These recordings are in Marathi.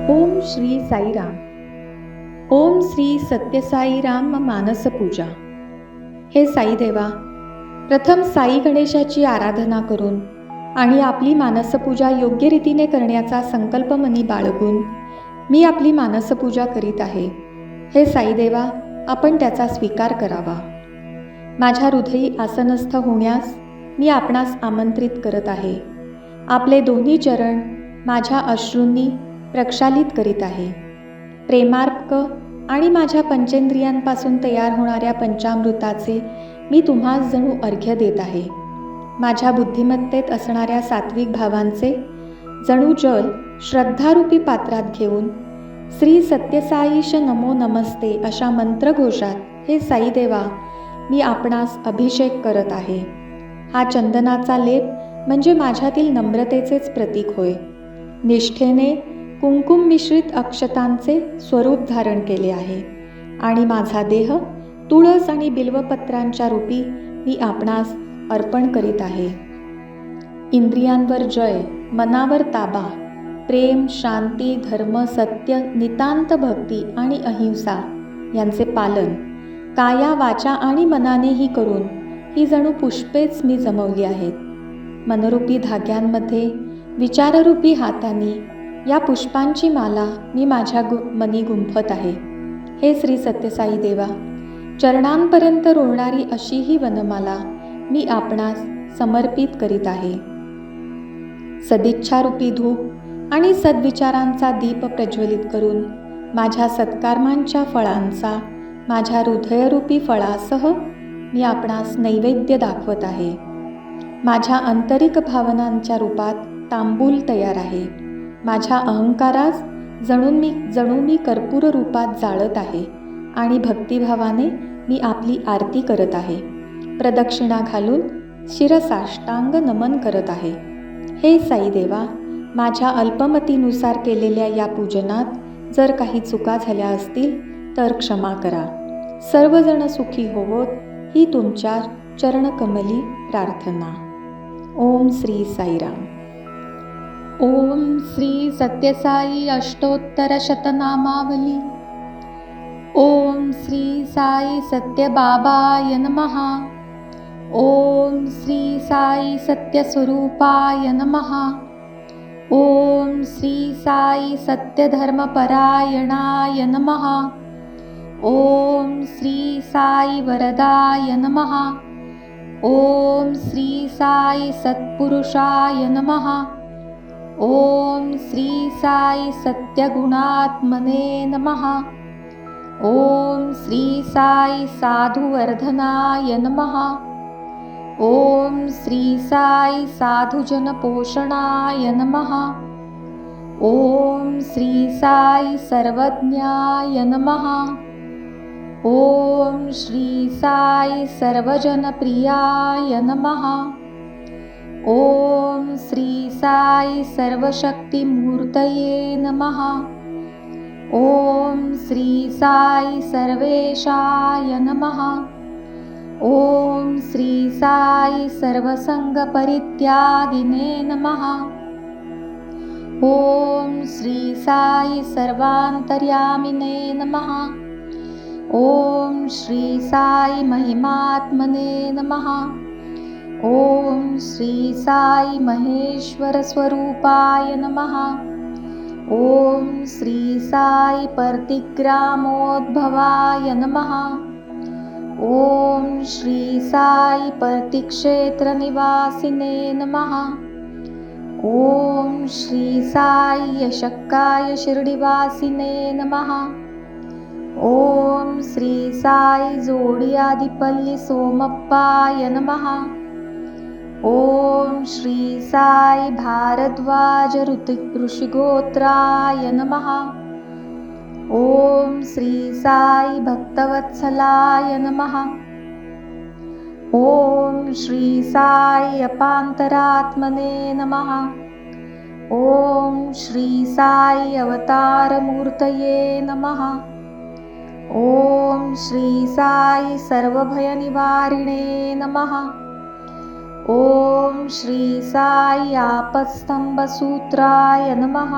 ओम श्री साईराम. ओम श्री सत्यसाईराम मानस पूजा. हे साई देवा, प्रथम साई गणेशाची आराधना करून आणि आपली मानसपूजा योग्य रीतीने करण्याचा संकल्प मनी बाळगून मी आपली मानसपूजा करीत आहे. हे साई देवा, आपण त्याचा स्वीकार करावा. माझ्या हृदयी आसनस्थ होण्यास मी आपणास आमंत्रित करत आहे. आपले दोन्ही चरण माझ्या अश्रूंनी प्रक्षालित करीत आहे. प्रेमार्पक आणि माझ्या पंचेंद्रियांपासून तयार होणाऱ्या पंचामृताचे मी तुम्हास जणू अर्घ्य देत आहे. माझ्या बुद्धिमत्तेत असणाऱ्या सात्विक भावांचे जणू जल श्रद्धारूपी पात्रात घेऊन श्री सत्यसाईश नमो नमस्ते अशा मंत्रघोषात हे साई देवा, मी आपणास अभिषेक करत आहे. हा चंदनाचा लेप म्हणजे माझ्यातील नम्रतेचेच प्रतीक होय. निष्ठेने कुंकुम मिश्रित अक्षतांचे स्वरूप धारण केले आहे आणि माझा देह तुळस आणि बिल्वपत्रांच्या रूपी मी आपणास अर्पण करीत आहे. इंद्रियांवर जय, मनावर ताबा, प्रेम, शांती, धर्म, सत्य, नितांत भक्ती आणि अहिंसा यांचे पालन काया, वाचा आणि मनानेही करून ही जणू पुष्पेच मी जमवली आहेत. मनरूपी धाग्यांमध्ये विचाररूपी हातांनी या पुष्पांची माला मी माझ्या मनी गुंफत आहे. हे श्री सत्यसाई देवा, चरणांपर्यंत रोवणारी अशी ही वनमाला मी आपणास समर्पित करीत आहे. सदिच्छारूपी धूप आणि सद्विचारांचा दीप प्रज्वलित करून माझ्या सत्कर्मांच्या फळांचा माझ्या हृदयरूपी फळासह मी आपणास नैवेद्य दाखवत आहे. माझ्या आंतरिक भावनांच्या रूपात तांबूल तयार आहे. माझ्या अहंकारास जणू मी कर्पूर रूपात जाळत आहे आणि भक्तिभावाने मी आपली आरती करत आहे. प्रदक्षिणा घालून शिरसाष्टांग नमन करत आहे. हे साई देवा, माझ्या अल्पमतीनुसार केलेल्या या पूजनात जर काही चुका झाल्या असतील तर क्षमा करा. सर्वजण सुखी होवोत ही तुमच्या चरणकमली प्रार्थना. ओम श्री साईराम. ओम श्री सत्यसाई अष्टोत्तर शतनामावली. ओम श्री साई सत्यबाबाय नमः. ओम श्री साई सत्यस्वरूपाय नमः. ओम श्री साई सत्यधर्मपरायणाय नमः. ओम श्री साई वरदाय नमः. ओम श्री साई सत्पुरुषाय नमः. ओम श्री साई सत्यगुणात्मने नमः. ओम श्री साई साधुवर्धनाय नमः. ओम श्री साई साधुजनपोषणाय नमः. ओम श्री साई सर्वज्ञाय नमः. ओम श्री साई सर्वजनप्रियाय नमः. ओम श्री साई सर्वशक्तिमूर्तये नमः. ओम श्री साई सर्वेशाय नमः. ओम श्री साई सर्वसंगपरित्यागिने नमः. ओम श्री साई सर्वांतर्यामिने नमः. ओम श्री साई महिमात्मने नमः. ओम श्री साई महेश्वर स्वरूपाय नमः. ओम श्री साई पर्तिग्रामोद्भवाय नमः. ओम श्री साई पर्तिक्षेत्रनिवासिने नमः. ओम श्री साई यशक्काय शिर्डीवासिने नमः. ओम श्री साई जोडियादिपल्ली सोमप्पाय नमः. ओम श्री साई भारद्वाज ऋषिगोत्राय नमः. ओम श्री साई भक्तवत्सलाय नमः. ओम श्री साई अपांतरात्मने नमः. ओम श्री साई अवतारमूर्तये नमः. ओम श्री साई सर्वभयनिवारिणे नमः. ओम श्री साई आपस्तंभसूत्राय नमः.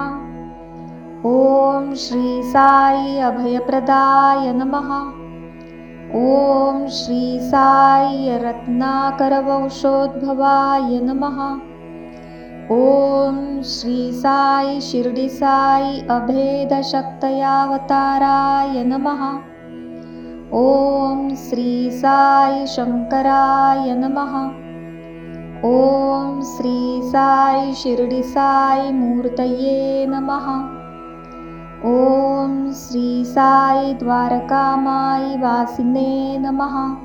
ओम श्री साई अभयप्रदाय नमः. ओम श्री साई रत्नाकरवंशोद्भवाय नमः. ओम श्री साई शिर्डी साई अभेदशक्तयावताराय नमः. ओम श्री साई शंकराय नमः. ओम श्री साई शिर्डी साई मूर्तये नमः. ओम श्री साई द्वारकामाई वासिने नमः.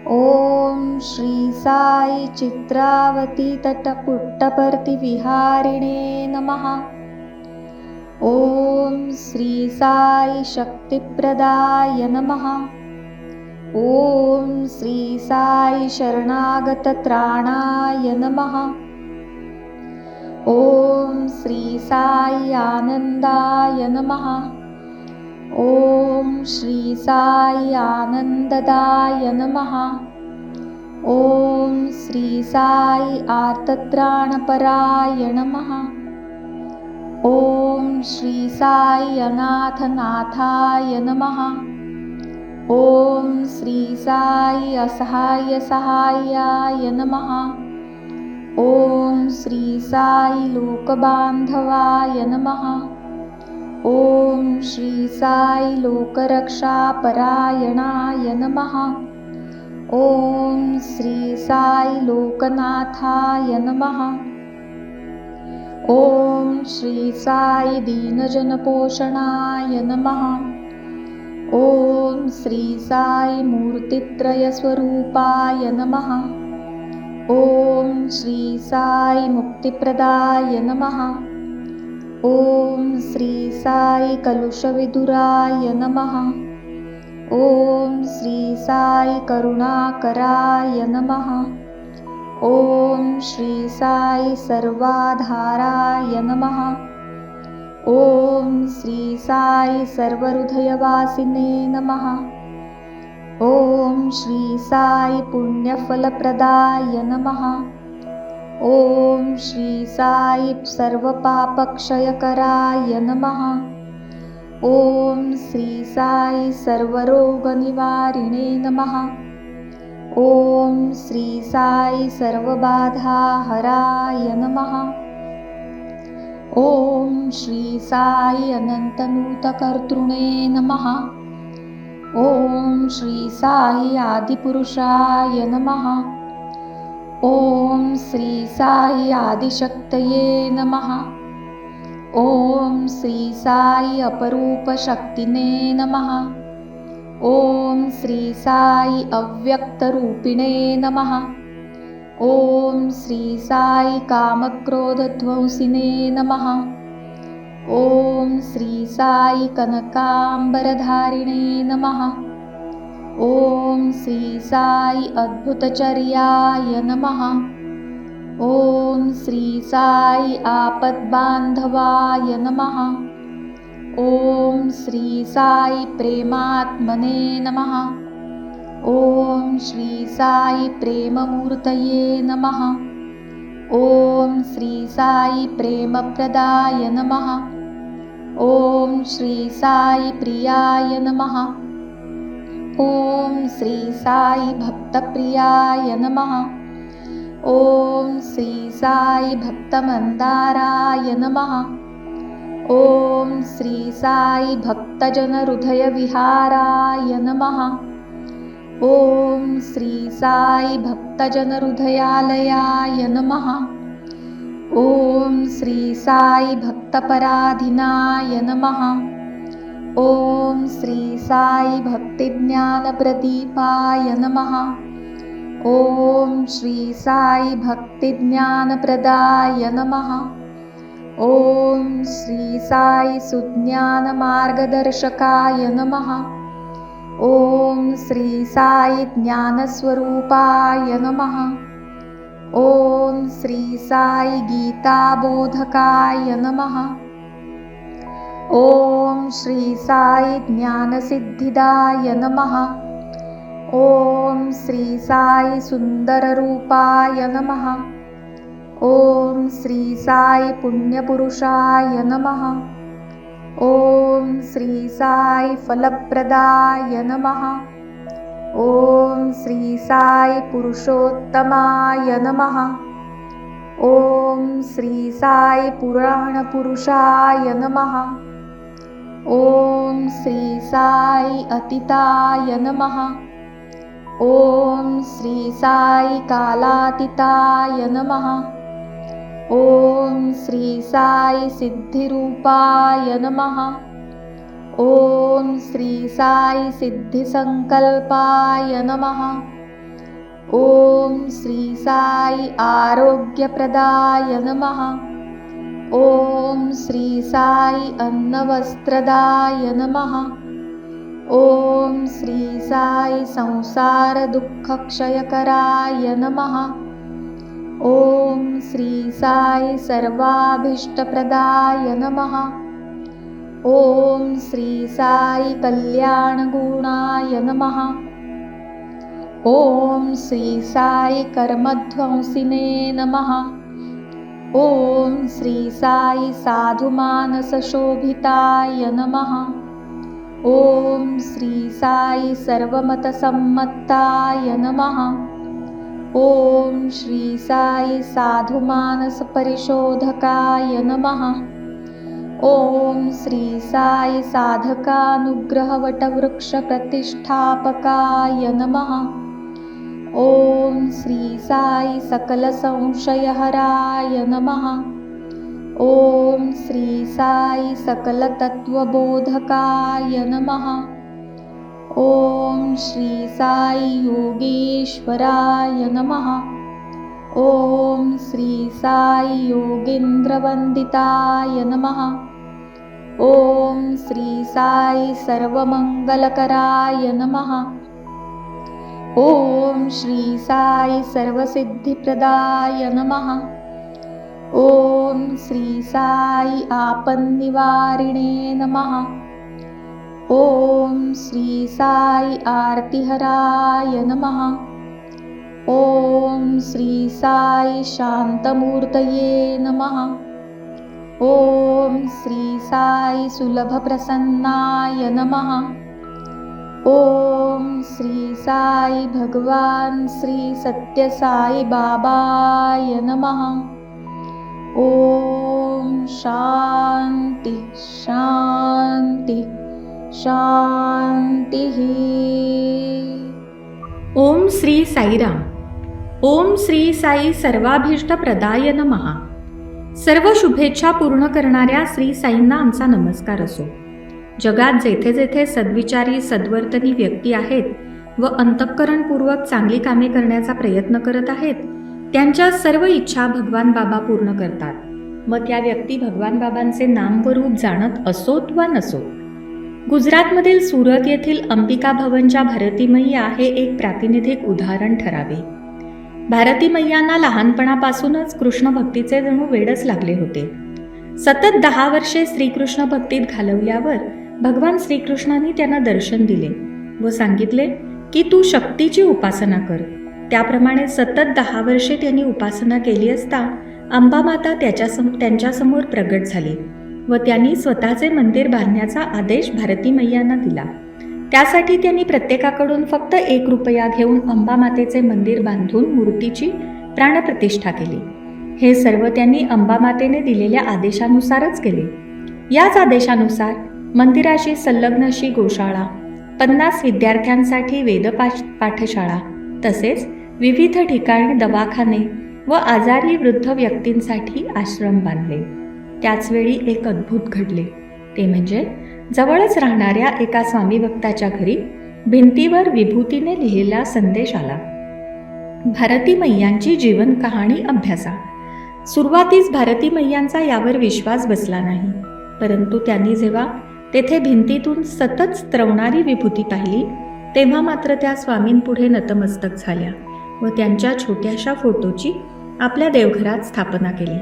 ओम श्री साई चित्रावती तटपुट्टपर्ति विहारिणे नमः. ओम श्री साई शक्तिप्रदाय नमः. ओम श्री साई शरणागतत्राणाय नमः. ओम श्री साई आनंदाय नमः. ओम श्री साई आनंददाय नमः. ओम श्री साई आर्तत्राणपराय नमः. ओम श्री साई अनाथनाथाय नमः. ओम श्री साई असहायसहायाय नमः. ओम श्री साई लोकबांधवाय नमः. ओम श्री साई लोकरक्षापरायणाय नमः. ओम श्री साई लोकनाथाय नमः. ओम श्री साई दीनजनपोषणाय नमः. ओम श्री साई मूर्तित्रयस्वरूपाय नमः. ओम श्री साई मुक्तिप्रदाय नमः. ओम श्री साई कलुषविदुराय नमः. ओम श्री साई करुणाकराय नमः. ओम श्री साई सर्वाधाराय नमः. ओम श्री साई सर्वहृदयवासिने नमः. ओम श्री साई पुण्यफलप्रदाय नमः. ओम श्री साई सर्वपापक्षयकराय नमः. ओम श्री साई सर्वरोगनिवारिणे नमः. ओम श्री साई सर्वबाधाहराय नमः. ओम श्री साई अनंतनूतकर्तृणे नमः. ओम श्री साई आदिपुरुषाय नमः. ओम श्री साई आदिशक्तये नमः. ओम श्री साई अपरूपशक्तिने नमः. ओम श्री साई अव्यक्तरूपिणे नमः. ओम श्री साई कामक्रोधध्वंसिने नमः. ओम श्री साई कनकांबरधारिणे नमः. ओम श्री साई अद्भुतचर्याय नमः. ओम श्री साई आपद्बांधवाय नमः. ओम श्री साई प्रेमात्मने नमः. ओम श्री साई प्रेममूर्तये नमः. ओम श्री साई प्रेमप्रदाय नमः. ओम श्री साई प्रियाय नमः. ओम श्री साई भक्तप्रियाय नमः. ओम श्री साई भक्तमंदाराय नमः. ओम श्री साई भक्तजनहृदयविहाराय नमः. ओम श्री साई भक्तजनहृदयालयाय नमः. ओम श्री साई भक्तपराधीनाय नमः. ओम श्री साई भक्तिज्ञानप्रदीपाय नमः. ओम श्री साई भक्तिज्ञानप्रदाय नमः. ओम श्री साई सुज्ञानमार्गदर्शकाय नमः. ओम श्री साई ज्ञानस्वरूपाय नमः. ओम श्री साई गीताबोधकाय नमः. ओम श्री साई ज्ञानसिद्धिदाय नमः. ओम श्री साई सुंदररूपाय नमः. ओम श्री साई पुण्यपुरुषाय नमः. ओम श्री साई फलप्रदाय नमः. ओम श्री साई पुरुषोत्तमाय नमः. ओम श्री साई पुराणपुरुषाय नमः. ओम श्री साई अतिताय नमः. ओम श्री साई कालातीताय नमः. ओम श्री साई सिद्धिरूपाय नमः. ओम श्री साई सिद्धिसंकल्पाय नमः. ओम श्री साई आरोग्यप्रदाय नमः. ओम श्री साई अन्नवस्त्रदाय नमः. ओम श्री साई संसार दुःखक्षयकराय नमः. ओम श्री साई सर्वाभीष्टप्रदाय नमः. ओम श्री साई कल्याणगुणाय नमः. ओम श्री साई कर्मध्वंसिने नमः. ओम श्री साई साधुमानसशोभिताय नमः. ओम श्री साई सर्वमतसम्मताय नमः. ओम श्री साई साधुमानसपरिशोधकाय नमः. ओम श्री साई साधकानुग्रहवटवृक्षप्रतिष्ठापकाय नमः. ओम श्री साई सकलसंशयहराय नमः. ओम श्री साई सकलतत्त्वबोधकाय नमः. ओम श्री साई योगेश्वराय नमः. ओम श्री साई योगेंद्रवंदिताय नमः. ओम श्री साई सर्वमंगलकराय नमः. ओम श्री साई सर्वसिद्धिप्रदाय नमः. ओम श्री साई आपन्निवारिणे नमः. ओम श्री साई आरतिहराय नमः. ओम श्री साई शांतमूर्तये नमः. ओम श्री साई सुलभप्रसन्नाय नमः. ओम श्री साई भगवान श्री सत्यसाई बाबाय नमः. ओम शांति शांति शांती. ओम श्री साईराम. ओम श्री साई सर्वाभीष्टप्रदाय नमः. सर्व शुभेच्छा पूर्ण करणाऱ्या श्री साईंना आमचा नमस्कार असो. जगात जेथे जेथे सद्विचारी सद्वर्तनी व्यक्ती आहेत व अंतःकरणपूर्वक चांगली कामे करण्याचा प्रयत्न करत आहेत, त्यांच्या सर्व इच्छा भगवान बाबा पूर्ण करतात. मग त्या व्यक्ती भगवान बाबांचे नाम व रूप जाणत असोत वा नसोत. गुजरातमधील सुरत येथील अंबिका भवनच्या भारती मैया हे एक प्रातिनिधिक उदाहरण ठरावे. भारती मैयांना लहानपणापासूनच कृष्ण भक्तीचे जणू वेडच लागले होते. सतत 10 वर्षे श्रीकृष्ण भक्तीत घालवल्यावर भगवान श्रीकृष्णांनी त्यांना दर्शन दिले व सांगितले की तू शक्तीची उपासना कर. त्याप्रमाणे सतत 10 वर्षे त्यांनी उपासना केली असता अंबामाता त्यांच्यासमोर प्रगट झाली व त्यांनी स्वतःचे मंदिर बांधण्याचा आदेश भारती मैयांना दिला. त्यासाठी त्यांनी प्रत्येकाकडून फक्त 1 रुपया घेऊन अंबामातेचे मंदिर बांधून मूर्तीची प्राणप्रतिष्ठा केली. हे सर्व त्यांनी अंबामातेने दिलेल्या आदेशानुसारच केले. याच आदेशानुसार मंदिराशी संलग्न अशी गोशाळा, 50 विद्यार्थ्यांसाठी वेदपाठशाळा तसेच विविध ठिकाणी दवाखाने व आजारी वृद्ध व्यक्तींसाठी आश्रम बांधले. त्याचवेळी एक अद्भुत घडले. ते म्हणजे जवळच राहणाऱ्या एका स्वामी भक्ताच्या घरी भिंतीवर विभूतीने लिहिलेला संदेश आला. भारती मैयांची जीवन कहाणी अभ्यासा. सुरुवातीस भारती मैयांचा यावर विश्वास बसला नाही, परंतु त्यांनी जेव्हा तेथे भिंतीतून सतत स्त्रवणारी विभूती पाहिली तेव्हा मात्र त्या स्वामींपुढे नतमस्तक झाल्या व त्यांच्या छोट्याशा फोटोची आपल्या देवघरात स्थापना केली.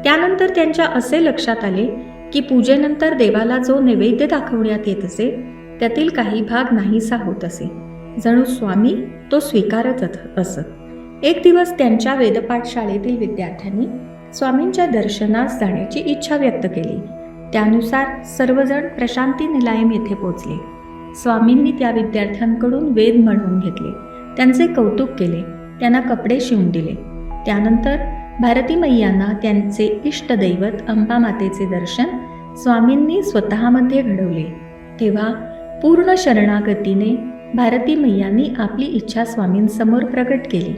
त्यानंतर त्यांच्या असे लक्षात आले की पूजेनंतर देवाला जो नैवेद्य दाखवण्यात येत असे त्यातील काही भाग नाहीसा होत असे, जणू स्वामी तो स्वीकारत असत. एक दिवस त्यांच्या वेदपाठ शाळेतील विद्यार्थ्यांनी स्वामींच्या दर्शनास जाण्याची इच्छा व्यक्त केली. त्यानुसार सर्वजण प्रशांती निलायम येथे पोचले. स्वामींनी त्या विद्यार्थ्यांकडून वेद म्हणून घेतले, त्यांचे कौतुक केले, त्यांना कपडे शिवून दिले. त्यानंतर भारती मैयांना त्यांचे इष्टदैवत अंबा मातेचे दर्शन स्वामींनी स्वतःमध्ये घडवले. तेव्हा पूर्ण शरणागतीने भारती मैयांनी आपली इच्छा स्वामींसमोर प्रकट केली.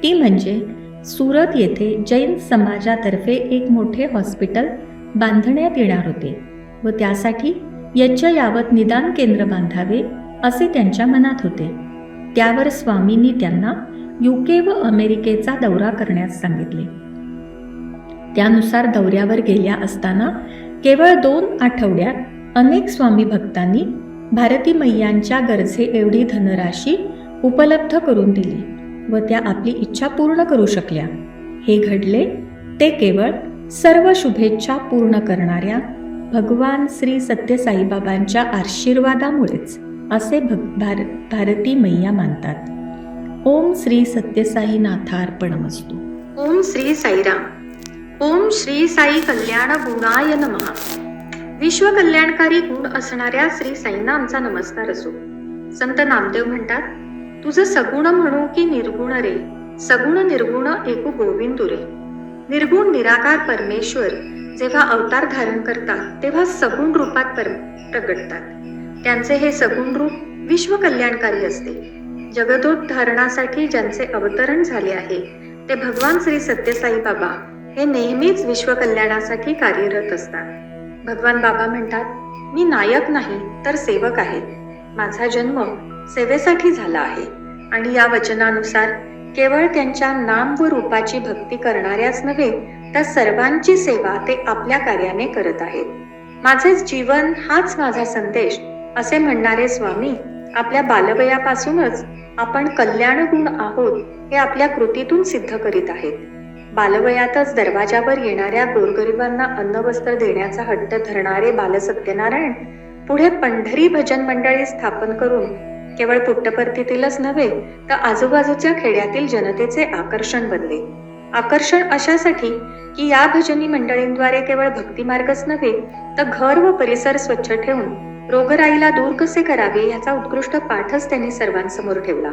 ती म्हणजे सुरत येथे जैन समाजातर्फे एक मोठे हॉस्पिटल बांधण्यात येणार होते व त्यासाठी यज्ञयावत निदान केंद्र बांधावे असे त्यांच्या मनात होते. त्यावर स्वामींनी त्यांना UK व अमेरिकेचा दौरा करण्यास सांगितले. त्यानुसार दौऱ्यावर गेल्या असताना केवळ 2 आठवड्यात अनेक स्वामी भक्तांनी भारती मैयांच्या गरजे एवढी धनराशी उपलब्ध करून दिली व त्या आपली इच्छा पूर्ण करू शकल्या. हे घडले ते केवळ सर्व शुभेच्छा पूर्ण करणाऱ्या भगवान श्री सत्य साईबाबांच्या आशीर्वादामुळेच असे भारती मैया मानतात. ओम श्री सत्य साई नाथार्पणमस्तु. ओम श्री साईराम. ओम श्री साई कल्याण गुणाय नमः. विश्व कल्याणकारी गुण असणाऱ्या श्री साईंना आमचा नमस्कार असो. संत नामदेव म्हणतात, तुझं सगुण म्हणू की निर्गुण रे, सगुण निर्गुण एकू गोविंदू रे. निर्गुण निराकार परमेश्वर जेव्हा अवतार धारण करतात तेव्हा सगुण रूपात प्रगटतात. त्यांचे हे सगुण रूप विश्व कल्याणकारी असते. जगदोद्धारणासाठी ज्यांचे अवतरण झाले आहे ते भगवान श्री सत्य साई बाबा हे नेहमीच विश्व कल्याणासाठी कार्यरत असतात. भगवान बाबा म्हणतात, मी नायक नाही तर सेवक आहे. माझा जन्म सेवेसाठी झाला आहे आणि या वचनानुसार केवळ त्यांच्या नाम व रूपाची भक्ती करणाऱ्याच नव्हे तर सर्वांची सेवा ते आपल्या कार्याने करत आहेत. माझेच जीवन हाच माझा संदेश असे म्हणणारे स्वामी आपल्या बालवयापासूनच आपण कल्याण गुण आहोत हे आपल्या कृतीतून सिद्ध करीत आहेत. बालवयातच दरवाजावर येणाऱ्या गोरगरिबांना अन्नवस्त्र देण्याचा हट्ट धरणारे बालसत्यनारायण पुढे पंढरी भजन मंडळी स्थापन करून केवळ पुट्टपर्तीतीलच नव्हे तर आजूबाजूच्या खेड्यातील जनतेचे आकर्षण बनले. आकर्षण अशासाठी की या भजनी मंडळींद्वारे केवळ भक्तिमार्गच नव्हे तर घर व परिसर स्वच्छ ठेवून रोगराईला दूर कसे करावे याचा उत्कृष्ट पाठच त्यांनी सर्वांसमोर ठेवला.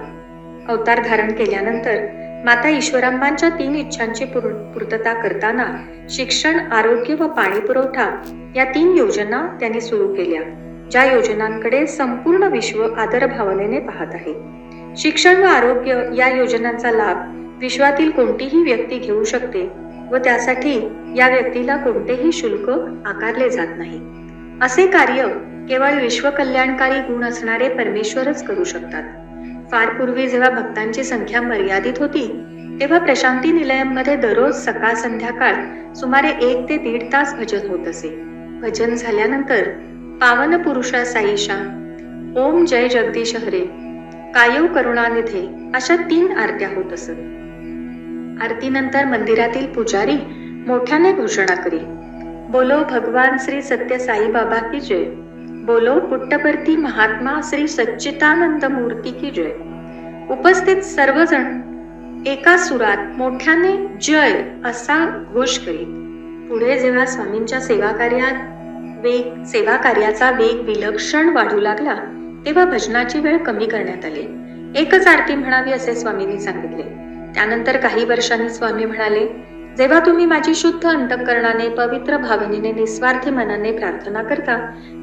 अवतार धारण केल्यानंतर माता ईश्वरांबांच्या 3 इच्छांची पूर्तता करताना शिक्षण, आरोग्य व पाणी पुरवठा या 3 योजना त्यांनी सुरू केल्या, ज्या योजनांकडे संपूर्ण विश्व आदर भावनेने पाहत आहे. शिक्षण व आरोग्य या योजनांचा लाभ विश्वातील कोणतीही व्यक्ती घेऊ शकते व त्यासाठी या व्यक्तीला कोणतेही शुल्क आकारले जात नाही. असे कार्य केवळ विश्व कल्याणकारी गुण असणारे परमेश्वरच करू शकतात. फार पूर्वी जेव्हा भक्तांची संख्या मर्यादित होती तेव्हा प्रशांती निलयममध्ये दररोज सकाळ संध्याकाळ सुमारे 1 ते 1.5 तास भजन होत असे. भजन झाल्यानंतर पावन पुरुषा साईशा, ओम जय जगदीश हरे, कायव करुणानिधे अशा 3 आरत्या होत असत. आरतीनंतर मंदिरातील पुजारी मोठ्याने घोषणा करी, बोलो भगवान श्री सत्य साई बाबा की जय, बोलो पुट्टपर्ती महात्मा श्री सच्चिदानंद मूर्ती की जय. उपस्थित सर्वजण एका सुरात मोठ्याने जय असा घोष करीत पुढे जेव्हा स्वामींच्या सेवा कार्याचा वेग विलक्षण वाढू लागला तेव्हा भजनाची वेळ कमी करण्यात आली. 1च आरती म्हणावी असे स्वामींनी सांगितले. त्यानंतर काही वर्षांनी स्वामी म्हणाले, जेव्हा तुम्ही माझी शुद्ध अंतःकरणाने पवित्र भावनेने निस्वार्थी मनाने प्रार्थना करता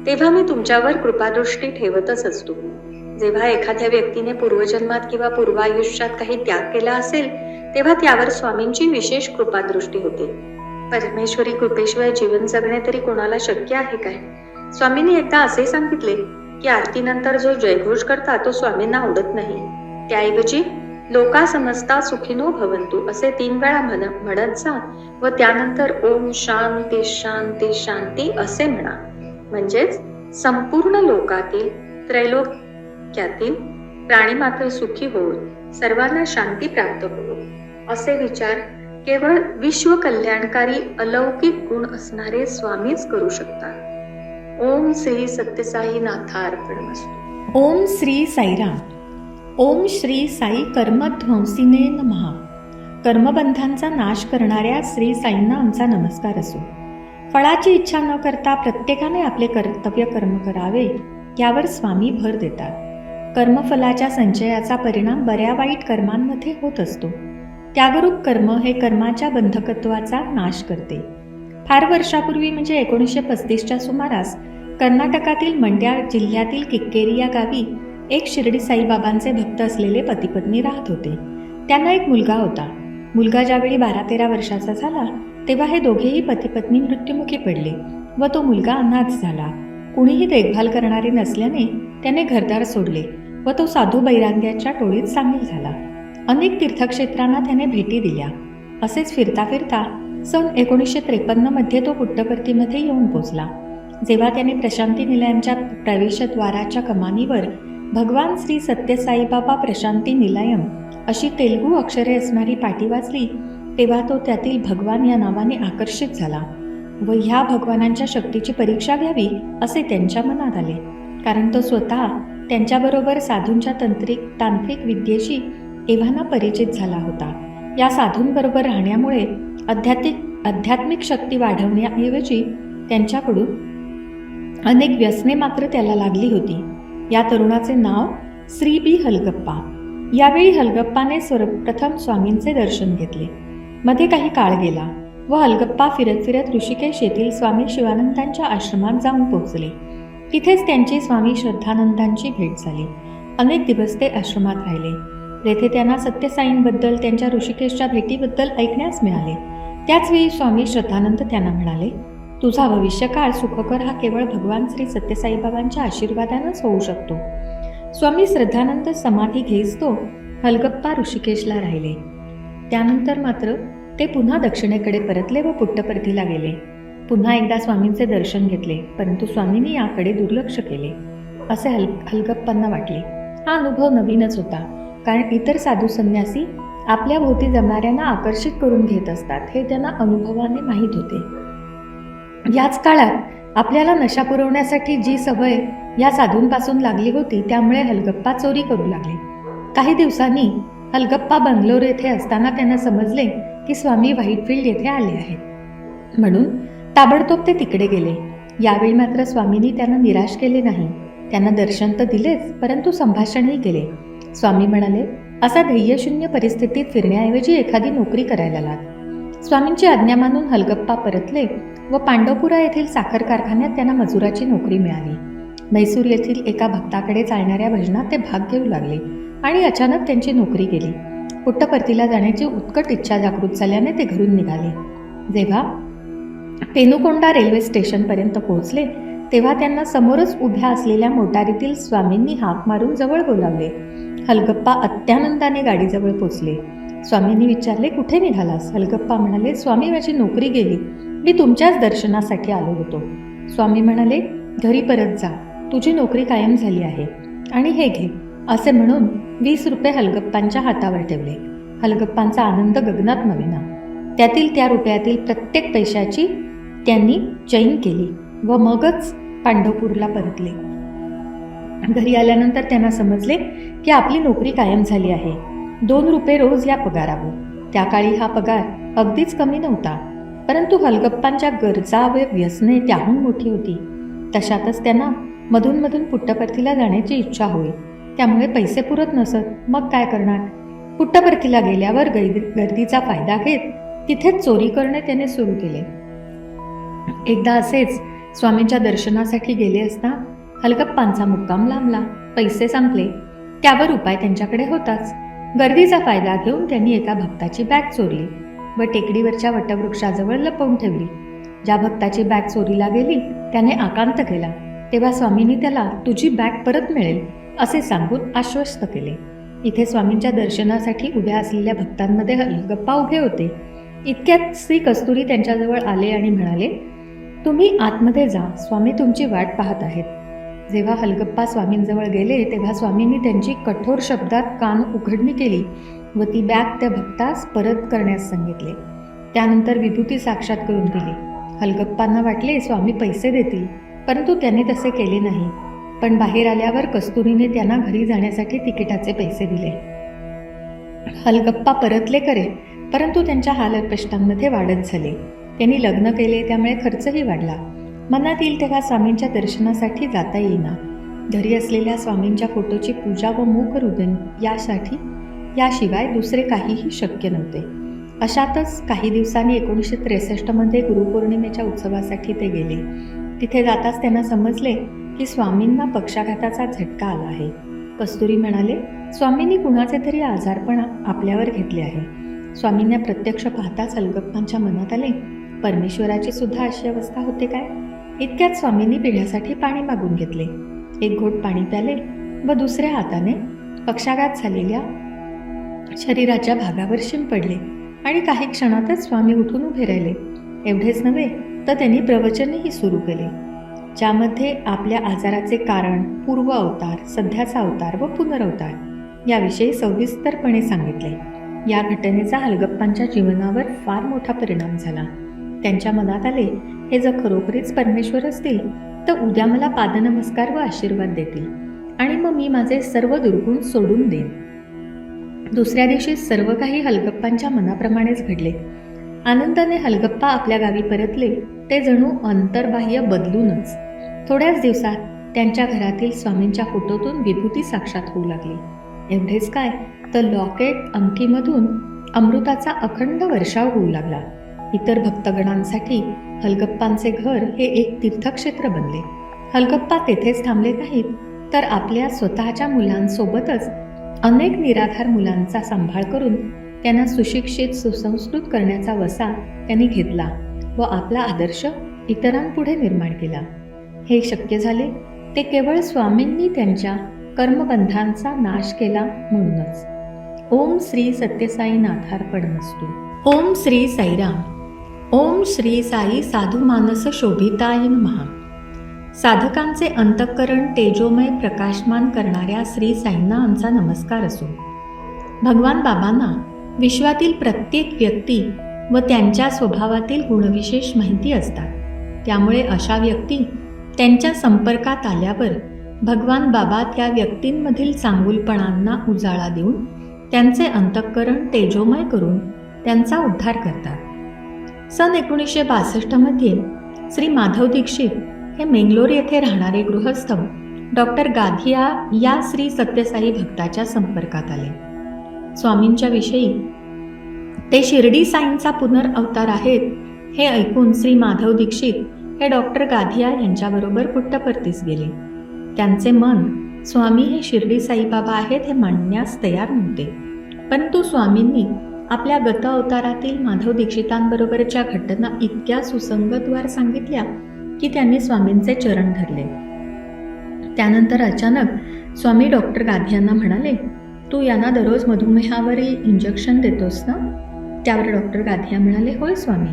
तेव्हा मी तुमच्यावर कृपादृष्टी ठेवतच असतो. जेव्हा एखाद्या व्यक्तीने पूर्वजन्मात किंवा पूर्वायुष्यात काही त्याग केला असेल तेव्हा त्यावर स्वामींची विशेष कृपादृष्टी होते. परमेश्वरी कृपेशिवाय जीवन जगणे तरी कोणाला शक्य आहे काय? स्वामींनी एकदा असे सांगितले की आरतीनंतर जो जयघोष करता तो स्वामींना आवडत नाही. त्याऐवजी लोका समजता सुखिनो भवंतु असे 3 वेळा म्हणत जा व त्यानंतर ओम शांती शांती शांती असे म्हणा. म्हणजेच संपूर्ण लोकातील त्रैलोक्यातील प्राणी मात्र सुखी होऊन सर्वांना शांती प्राप्त होईल असे विचार केवळ विश्व कल्याणकारी अलौकिक गुण असणारे स्वामीच करू शकतात. ओम श्री सत्यसाई नाथार्पणमस्तु. ओम श्री साईराम. ओम श्री साई कर्मध्वंसीने नमः. कर्मबंधांचा नाश करणाऱ्या श्री साईंना आमचा नमस्कार असो. फळाची इच्छा न करता प्रत्येकाने आपले कर्तव्य कर्म करावे यावर स्वामी भर देतात. कर्मफलाच्या संचयाचा परिणाम बऱ्या वाईट कर्मांमध्ये होत असतो. त्यागरूप कर्म हे कर्माच्या बंधकत्वाचा नाश करते. फार वर्षापूर्वी म्हणजे 1935च्या सुमारास कर्नाटकातील मंड्या जिल्ह्यातील किक्केरी या गावी एक शिर्डी साईबाबांचे भक्त असलेले पतिपत्नी राहत होते. त्यांना एक मुलगा होता. मुलगा ज्यावेळी 12-13 वर्षाचा झाला तेव्हा हे दोघेही पतिपत्नी मृत्युमुखी पडले व तो मुलगा अनाथ झाला. कुणीही देखभाल करणारे नसल्याने त्याने घरदार सोडले व तो साधू बैराग्याच्या टोळीत सामील झाला. अनेक तीर्थक्षेत्रांना त्याने भेटी दिल्या. असेच फिरता फिरता सन 1953 मध्ये तो पुट्टपर्तीमध्ये येऊन पोचला. जेव्हा त्याने प्रशांती निलयमच्या प्रवेशद्वाराच्या कमानीवर भगवान श्री सत्यसाईबाबा प्रशांती निलयम अशी तेलुगू अक्षरे असणारी पाटी वाचली तेव्हा तो त्यातील भगवान या नावाने आकर्षित झाला व ह्या भगवानांच्या शक्तीची परीक्षा घ्यावी असे त्यांच्या मनात आले. कारण तो स्वतः त्यांच्याबरोबर साधूंच्या तांत्रिक विद्येशी एव्हाना परिचित झाला होता. या साधूंबरोबर राहण्यामुळे आध्यात्मिक शक्ती वाढवण्याऐवजी त्यांच्याकडून अनेक व्यसने मात्र त्याला लागली होती. या तरुणाचे नाव श्री बी हलगप्पा. यावेळी हलगप्पाने सर्वप्रथम स्वामींचे दर्शन घेतले. मध्ये काही काळ गेला व हलगप्पा फिरत फिरत ऋषिकेश येथील स्वामी शिवानंदांच्या आश्रमात जाऊन पोहोचले. तिथेच त्यांची स्वामी श्रद्धानंदांची भेट झाली. अनेक दिवस ते आश्रमात राहिले. तेथे त्यांना सत्यसाईंबद्दल त्यांच्या ऋषिकेशच्या भेटीबद्दल ऐकण्यास मिळाले. त्याचवेळी स्वामी श्रद्धानंद त्यांना म्हणाले, तुझा भविष्यकाळ सुखकर हा केवळ भगवान श्री सत्यसाईबाबांच्या आशीर्वादानेच होऊ शकतो. स्वामी श्रद्धानंद समाधी घेईस्तो हलगप्पा ऋषिकेशला राहिले. त्यानंतर मात्र ते पुन्हा दक्षिणेकडे परतले व पुट्टपर्तीला गेले. पुन्हा एकदा स्वामींचे दर्शन घेतले, परंतु स्वामींनी याकडे दुर्लक्ष केले असे हलगप्पांना वाटले. हा अनुभव नवीनच होता, कारण इतर साधू संन्यासी आपल्या भोवती जमणाऱ्यांना आकर्षित करून घेत असतात हे त्यांना अनुभवाने माहीत होते. याच काळात आपल्याला नशा पुरवण्यासाठी जी सवय या साधूंपासून लागली होती त्यामुळे हलगप्पा चोरी करू लागले. काही दिवसांनी हलगप्पा बंगलोर येथे असताना त्यांना समजले की स्वामी व्हाईटफील्ड येथे आले आहेत. म्हणून ताबडतोब ते तिकडे गेले. यावेळी मात्र स्वामींनी त्यांना निराश केले नाही. त्यांना दर्शन तर दिलेच, परंतु संभाषणही केले. स्वामी म्हणाले, असा ध्येयशून्य परिस्थितीत फिरण्याऐवजी एखादी नोकरी करायला लाग. स्वामींची आज्ञा मानून हलगप्पा परतले व पांडवपुरा येथील साखर कारखान्यात त्यांना मजुराची नोकरी मिळाली. म्हैसूर येथील एका भक्ताकडे चालणाऱ्या भजनात ते भाग घेऊ लागले आणि अचानक त्यांची नोकरी गेली. पुट्टपर्तीला जाण्याची उत्कट इच्छा जागृत झाल्याने ते घरून निघाले. जेव्हा पेनुकोंडा रेल्वे स्टेशनपर्यंत पोहोचले तेव्हा त्यांना समोरच उभ्या असलेल्या मोटारीतील स्वामींनी हाक मारून जवळ बोलावले. हलगप्पा अत्यानंदाने गाडीजवळ पोचले. स्वामींनी विचारले, कुठे निघालास? हलगप्पा म्हणाले, स्वामी माझी नोकरी गेली, मी तुमच्याच दर्शनासाठी आलो होतो. स्वामी म्हणाले, घरी परत जा, तुझी नोकरी कायम झाली आहे आणि हे घे असे म्हणून 20 रुपये हलगप्पांच्या हातावर ठेवले. हलगप्पांचा आनंद गगनात नव्हेना. त्यातील त्या रुपयातील प्रत्येक पैशाची त्यांनी चैन केली व मगच पांढरपूरला परतले. घरी आल्यानंतर त्यांना समजले की आपली नोकरी कायम झाली आहे. 2 रुपये रोज या पगारावर. त्या काळी हा पगार अगदीच कमी नव्हता, परंतु हलगप्पांच्या गरजा व व्यसने त्याहून मोठी होती. तशातच त्यांना मधून पुट्टपर्तीला जाण्याची इच्छा होई. त्यामुळे पैसे पुरत नसत. मग काय करणार? पुट्टपर्तीला गेल्यावर गर्दीचा फायदा घेत तिथेच चोरी करणे त्याने सुरू केले. एकदा असेच स्वामींच्या दर्शनासाठी गेले असता हलगप्पांचा मुक्काम लांबला. पैसे संपले. त्यावर उपाय त्यांच्याकडे होताच. गर्दीचा फायदा घेऊन त्यांनी एका भक्ताची बॅग चोरली व टेकडीवरच्या वटवृक्षाजवळ लपवून ठेवली. ज्या भक्ताची बॅग चोरीला गेली त्याने आकांत केला. तेव्हा स्वामींनी त्याला तुझी बॅग परत मिळेल असे सांगून आश्वस्त केले. इथे स्वामींच्या दर्शनासाठी उभ्या असलेल्या भक्तांमध्ये हलगप्पा उभे होते. इतक्यात श्री कस्तुरी त्यांच्याजवळ आले आणि म्हणाले, तुम्ही आतमध्ये जा, स्वामी तुमची वाट पाहत आहेत. जेव्हा हलगप्पा स्वामींजवळ गेले तेव्हा स्वामींनी त्यांची कठोर शब्दात कान उघडणी केली व ती बॅग त्या भक्तास परत करण्यास सांगितले. त्यानंतर विभूती साक्षात करून दिली. हलगप्पांना वाटले स्वामी पैसे देतील, परंतु त्यांनी तसे केले नाही. पण बाहेर आल्यावर कस्तुरीने त्यांना घरी जाण्यासाठी तिकिटाचे पैसे दिले. हलगप्पा परतले करे, परंतु त्यांच्या हालअपेष्टांमध्ये वाढत झाली. त्यांनी लग्न केले, त्यामुळे खर्चही वाढला. मनात येईल तेव्हा स्वामींच्या दर्शनासाठी जाता येईना. घरी असलेल्या स्वामींच्या फोटोची पूजा व मुखरुदन याशिवाय दुसरे काहीही शक्य नव्हते. अशातच काही दिवसांनी 1963 गुरुपौर्णिमेच्या उत्सवासाठी ते गेले. तिथे जाताच त्यांना समजले की स्वामींना पक्षाघाताचा झटका आला आहे. कस्तुरी म्हणाले, स्वामींनी कुणाचे तरी आजारपण आपल्यावर घेतले आहे. स्वामींना प्रत्यक्ष पाहताच हलगप्पांच्या मनात आले, परमेश्वराची सुद्धा अशी अवस्था होते काय? इतक्यात स्वामींनी पिण्यासाठी पाणी मागून घेतले. एक घोट पाणी प्याले व दुसऱ्या हाताने पक्षाघात झालेल्या शरीराच्या भागावर शिंपडले आणि काही क्षणातच स्वामी उठून उभे राहिले. एवढेच नव्हे तर त्यांनी प्रवचनही सुरू केले, ज्यामध्ये आपल्या आजाराचे कारण, पूर्व अवतार, सध्याचा अवतार व पुनरवतार याविषयी सविस्तरपणे सांगितले. या घटनेचा हलगप्पांच्या जीवनावर फार मोठा परिणाम झाला. त्यांच्या मनात आले, हे जर खरोखरीच परमेश्वर असतील तर उद्या मला पादनमस्कार व आशीर्वाद देतील आणि मग मी माझे सर्व दुर्गुण सोडून देईन. दुसऱ्या दिवशी सर्व काही हलगप्पांच्या मनाप्रमाणेच घडले. आनंदाने हलगप्पा आपल्या गावी परतले, ते जणू अंतर्बाह्य बदलूनच. थोड्याच दिवसात त्यांच्या घरातील स्वामींच्या फोटोतून विभूती साक्षात होऊ लागली. एवढेच काय तर लॉकेट, अंगठीमधून अमृताचा अखंड वर्षाव होऊ लागला. इतर भक्तगणांसाठी हलगप्पांचे घर हे एक तीर्थक्षेत्र बनले. हलगप्पा तेथेच थांबले नाहीत, तर आपल्या स्वतःच्या मुलांसोबतच अनेक निराधार मुलांचा सांभाळ करून त्यांना सुशिक्षित, सुसंस्कृत करण्याचा वसा त्यांनी घेतला व आपला आदर्श इतरांपुढे निर्माण केला. हे शक्य झाले ते केवळ स्वामींनी त्यांच्या कर्मबंधांचा नाश केला म्हणूनच. ओम श्री सत्यसाई नाथार्पणमस्तु. ओम श्री साईराम. ओम श्री साई साधू मानस शोभिताय नमः. साधकांचे अंतःकरण तेजोमय प्रकाशमान करणाऱ्या श्री साईंना आमचा नमस्कार असो. भगवान बाबांना विश्वातील प्रत्येक व्यक्ती व त्यांच्या स्वभावातील गुणविशेष माहिती असतात. त्यामुळे अशा व्यक्ती त्यांच्या संपर्कात आल्यावर भगवान बाबा त्या व्यक्तींमधील चांगुलपणांना उजाळा देऊन त्यांचे अंतःकरण तेजोमय करून त्यांचा उद्धार करतात. सन 1962 श्री माधव दीक्षित हे मेंगलोर येथे राहणारे गृहस्थ डॉक्टर गाधिया या श्री सत्यसाई भक्ताच्या संपर्कात आले. स्वामींच्या विषयी ते शिर्डी साईंचा पुनर्अवतार आहेत हे ऐकून श्री माधव दीक्षित हे डॉक्टर गाधिया यांच्याबरोबर पुट्टपर्तीस गेले. त्यांचे मन स्वामी हे शिर्डी साईबाबा आहेत हे मानण्यास तयार नव्हते. परंतु स्वामींनी आपल्या गत अवतारातील माधव दीक्षितांबरोबरच्या घटना इतक्या सुसंगतवार सांगितल्या की त्यांनी स्वामींचे चरण धरले. त्यानंतर अचानक स्वामी डॉक्टर गाधियांना म्हणाले, तू यांना दररोज मधुमेहावरील इंजेक्शन देतोस ना? त्यावर डॉक्टर गाधिया म्हणाले, होय स्वामी.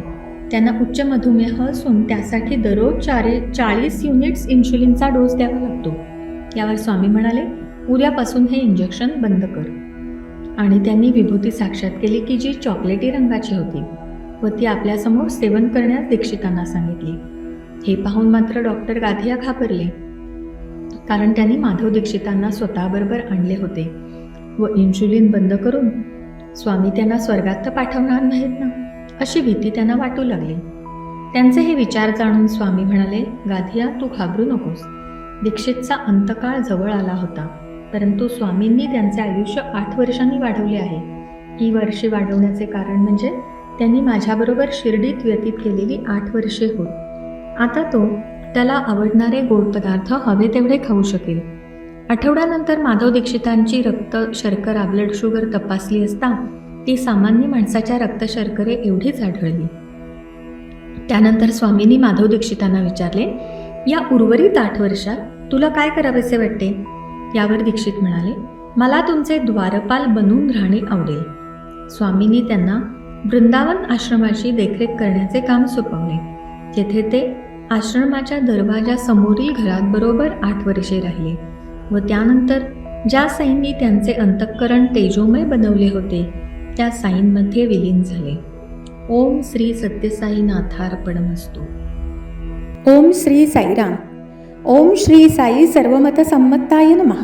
त्यांना उच्च मधुमेह असून त्यासाठी दररोज 40 युनिट्स इन्शुलिनचा डोस द्यावा लागतो. यावर स्वामी म्हणाले, उद्यापासून हे इंजेक्शन बंद कर. आणि त्यांनी विभूती साक्षात केली की जी चॉकलेटी रंगाची होती व ती आपल्यासमोर सेवन करण्यास दीक्षितांना सांगितली. हे पाहून मात्र डॉक्टर गाधिया घाबरले, कारण त्यांनी माधव दीक्षितांना स्वतःबरोबर आणले होते व इन्शुलिन बंद करून स्वामी त्यांना स्वर्गात तर पाठवणार नाहीत ना, अशी भीती त्यांना वाटू लागली. त्यांचे हे विचार जाणून स्वामी म्हणाले, गाधिया तू घाबरू नकोस. दीक्षितचा अंतकाळ जवळ आला होता, परंतु स्वामींनी त्यांचे आयुष्य 8 वर्षांनी वाढवले आहे. ही वर्षे वाढवण्याचे कारण म्हणजे त्यांनी माझ्याबरोबर शिर्डीत व्यतीत केलेली 8 वर्षे होत. आता तो त्याला आवडणारे गोड पदार्थ हवे तेवढे खाऊ शकेल. आठवड्यानंतर माधव दीक्षितांची रक्त शर्करा ब्लड शुगर तपासली असता ती सामान्य माणसाच्या रक्त शर्करे एवढीच आढळली. त्यानंतर स्वामींनी माधव दीक्षितांना विचारले, या उर्वरित 8 वर्षात तुला काय करावेसे वाटते? यावर दीक्षित म्हणाले, मला तुमचे द्वारपाल बनून राहणे आवडेल. स्वामींनी त्यांना वृंदावन आश्रमाची देखरेख करण्याचे काम सोपवले, जेथे ते आश्रमाच्या दरवाजा समोरील घरात बरोबर 8 वर्षे राहिले व त्यानंतर ज्या साईंनी त्यांचे अंतःकरण तेजोमय बनवले होते त्या साईंमध्ये विलीन झाले. ओम श्री सत्यसाई नाथार्पणमस्तु. ओम श्री साईराम. ओम श्री साई सर्वमत संमत्ताय नमः.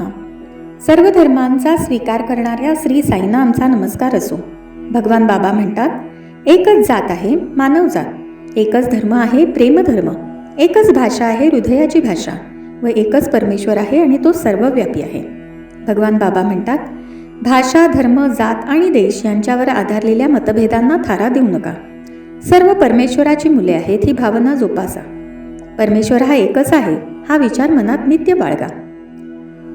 सर्व धर्मांचा स्वीकार करणाऱ्या श्री साईंना आमचा नमस्कार असो. भगवान बाबा म्हणतात, एकच जात आहे मानव जात. एकच धर्म आहे प्रेमधर्म, एकच भाषा आहे हृदयाची भाषा व एकच परमेश्वर आहे आणि तो सर्वव्यापी आहे. भगवान बाबा म्हणतात, भाषा, धर्म, जात आणि देश यांच्यावर आधारलेल्या मतभेदांना थारा देऊ नका. सर्व परमेश्वराची मुले आहेत ही भावना जोपासा. परमेश्वर हा एकच आहे हा विचार मनात नित्य बाळगा.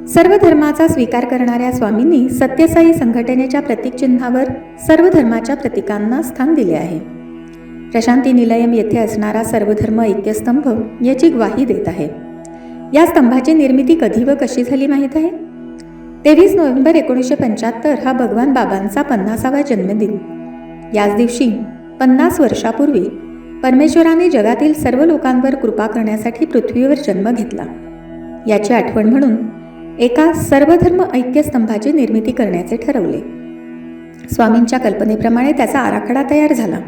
सर्व धर्माचा स्वीकार करणाऱ्या स्वामींनी सत्यसाई संघटनेच्या प्रतीकचिन्हावर सर्व धर्माच्या प्रतीकांना स्थान दिले आहे. प्रशांती निलयम येथे असणारा सर्वधर्म ऐक्यस्तंभ याची ग्वाही देत आहे. या स्तंभाची निर्मिती कधी व कशी झाली माहीत आहे? 23 नोव्हेंबर 1975 हा भगवान बाबांचा 50वा जन्मदिन. याच दिवशी 50 वर्षापूर्वी परमेश्वराने जगातील सर्व लोकांवर कृपा करण्यासाठी पृथ्वीवर जन्म घेतला. याची आठवण म्हणून एका सर्वधर्म ऐक्यस्तंभाची निर्मिती करण्याचे ठरवले. स्वामींच्या कल्पनेप्रमाणे त्याचा आराखडा तयार झाला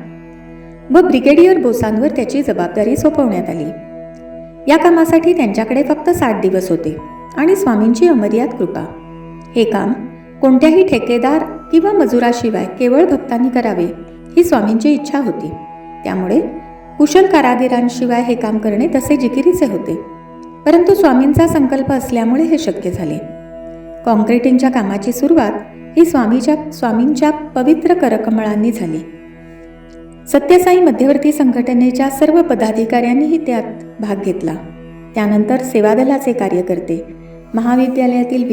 व ब्रिगेडियर बोसांवर त्याची जबाबदारी सोपवण्यात आली. या कामासाठी त्यांच्याकडे फक्त 60 दिवस होते आणि स्वामींची अमर्याद कृपा. हे काम कोणत्याही ठेकेदार किंवा मजुराशिवाय केवळ भक्तांनी करावे ही स्वामींची इच्छा होती. त्यामुळे कुशल कारागिरांशिवाय हे काम करणे तसे जिकिरीचे होते. परंतु स्वामींचा संकल्प असल्यामुळे हे शक्य झाले. कॉन्क्रिटिंगच्या कामाची सुरुवात ही स्वामींच्या पवित्र करकमळांनी झाली. सत्यसाई मध्यवर्ती संघटनेच्या सर्व पदाधिकाऱ्यांनीही त्यात भाग घेतला. त्यानंतर सेवादलाचे कार्यकर्ते, महाविद्यालयातील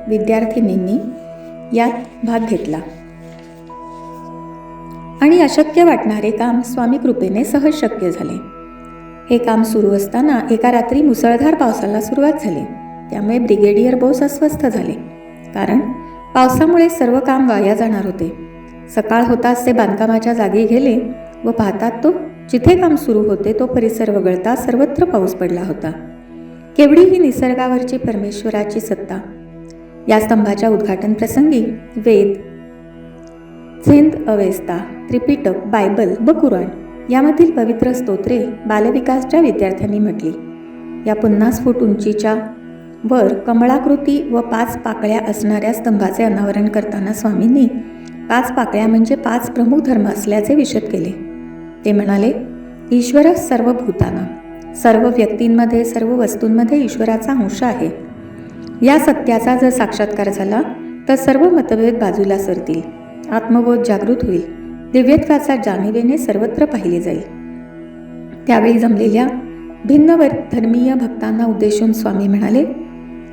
विद्यार्थीनींनी यात भाग घेतला आणि अशक्य वाटणारे काम स्वामी कृपेने सहज शक्य झाले. हे काम सुरू असताना एका रात्री मुसळधार पावसाला सुरुवात झाली. त्यामुळे ब्रिगेडियर बोस अस्वस्थ झाले, कारण पावसामुळे सर्व काम वाया जाणार होते. सकाळ होताच ते बांधकामाच्या जागी गेले व पाहतात तो जिथे काम सुरू होते तो परिसर वगळता सर्वत्र पाऊस पडला होता. केवढी ही निसर्गावरची परमेश्वराची सत्ता. या स्तंभाच्या उद्घाटन प्रसंगी वेद, झेंद अवेस्ता, त्रिपिटक, बायबल व कुराण यामधील पवित्र स्तोत्रे बालविकासच्या विद्यार्थ्यांनी म्हटली. या 50 फूट उंचीच्या वर कमळाकृती व 5 पाकळ्या असणाऱ्या स्तंभाचे अनावरण करताना स्वामींनी 5 पाकळ्या म्हणजे 5 प्रमुख धर्म असल्याचे विशद केले. ते म्हणाले, ईश्वर सर्व भूताना, सर्व व्यक्तींमध्ये, सर्व वस्तूंमध्ये ईश्वराचा अंश आहे. या सत्याचा जर साक्षात्कार झाला तर सर्व मतभेद बाजूला सरतील, आत्मबोध जागृत होईल, दिव्यत्वाचा जाणीवेने सर्वत्र पाहिले जाईल. त्यावेळी जमलेल्या भिन्न धर्मीय भक्तांना उद्देशून स्वामी म्हणाले,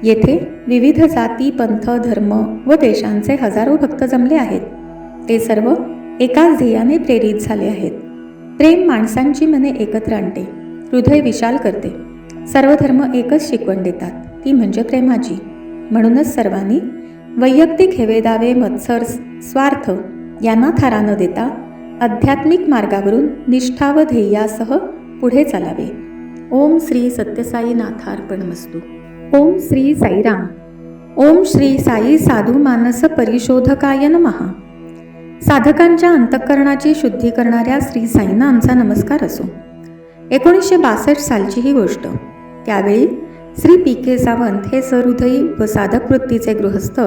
येथे विविध जाती, पंथ, धर्म व देशांचे हजारो भक्त जमले आहेत. ते सर्व एकाच ध्येयाने प्रेरित झाले आहेत. प्रेम माणसांची मने एकत्र आणते, हृदय विशाल करते. सर्व धर्म एकच शिकवण देतात, ती म्हणजे प्रेमाची. म्हणूनच सर्वांनी वैयक्तिक हेवेदावे, मत्सर, स्वार्थ यांना थारा न देता आध्यात्मिक मार्गावरून निष्ठा व ध्येयासह पुढे चालावे. ओम श्री सत्यसाई नाथार्पणमस्तु. ओम श्री साईराम. ओम श्री साई साधू मानस परिशोधकाय नमः. साधकांच्या अंतःकरणाची शुद्धी करणाऱ्या श्री साईंना आमचा नमस्कार असो. 1962 सालची ही गोष्ट. त्यावेळी श्री पी.के. सावंत हे सहृदयी व साधक वृत्तीचे गृहस्थ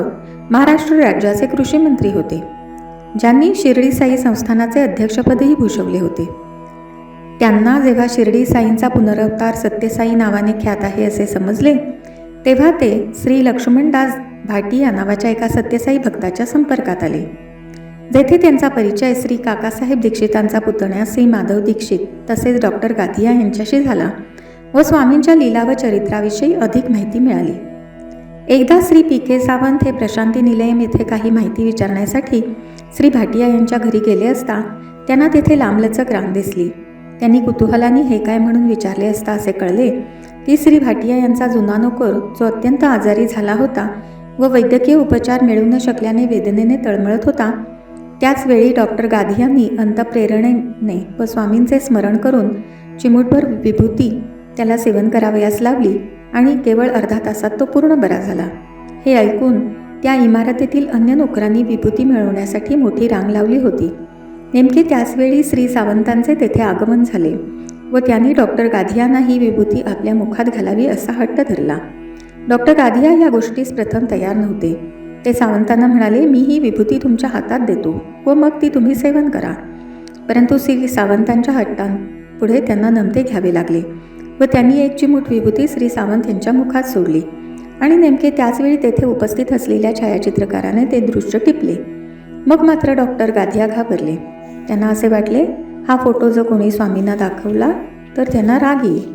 महाराष्ट्र राज्याचे कृषी मंत्री होते, ज्यांनी शिर्डी साई संस्थानाचे अध्यक्षपदही भूषवले होते. त्यांना जेव्हा शिर्डी साईंचा पुनरवतार सत्यसाई नावाने ख्यात आहे असे समजले, तेव्हा ते श्री लक्ष्मणदास भाटिया नावाच्या एका सत्यसाई भक्ताच्या संपर्कात आले, जेथे त्यांचा परिचय श्री काकासाहेब दीक्षितांचा पुतण्या श्री माधव दीक्षित तसेच डॉक्टर गाधिया यांच्याशी झाला व स्वामींच्या लीला व चरित्राविषयी अधिक माहिती मिळाली. एकदा श्री पी.के. सावंत हे प्रशांती निलयम येथे काही माहिती विचारण्यासाठी श्री भाटिया यांच्या घरी गेले असता त्यांना तेथे लांबलचक रांग दिसली. त्यांनी कुतूहलाने हे काय म्हणून विचारले असता असे कळले की श्री भाटिया यांचा जुना नोकर, जो अत्यंत आजारी झाला होता व वैद्यकीय उपचार मिळू न शकल्याने वेदनेने तळमळत होता, त्याच वेळी डॉक्टर गाधियांनी अंतप्रेरणेने व स्वामींचे स्मरण करून चिमूटभर विभूती त्याला सेवन करावयास लावली आणि केवळ अर्धा तासात तो पूर्ण बरा झाला. हे ऐकून त्या इमारतीतील अन्य नोकरांनी विभूती मिळवण्यासाठी मोठी रांग लावली होती. नेमके त्याचवेळी श्री सावंतांचे तेथे आगमन झाले व त्यांनी डॉक्टर गाधियांना ही विभूती आपल्या मुखात घालावी असा हट्ट धरला. डॉक्टर गाधिया या गोष्टीस प्रथम तयार नव्हते. ते सावंतांना म्हणाले, मी ही विभूती तुमच्या हातात देतो व मग ती तुम्ही सेवन करा. परंतु श्री सावंतांच्या हट्टांपुढे त्यांना नमते घ्यावे लागले व त्यांनी एक चिमूट विभूती श्री सावंत यांच्या मुखात सोडली आणि नेमके त्याचवेळी तेथे उपस्थित असलेल्या छायाचित्रकाराने ते दृश्य टिपले. मग मात्र डॉक्टर गाधिया घाबरले. त्यांना असे वाटले, हा फोटो जर कोणी स्वामींना दाखवला तर त्यांना राग येईल.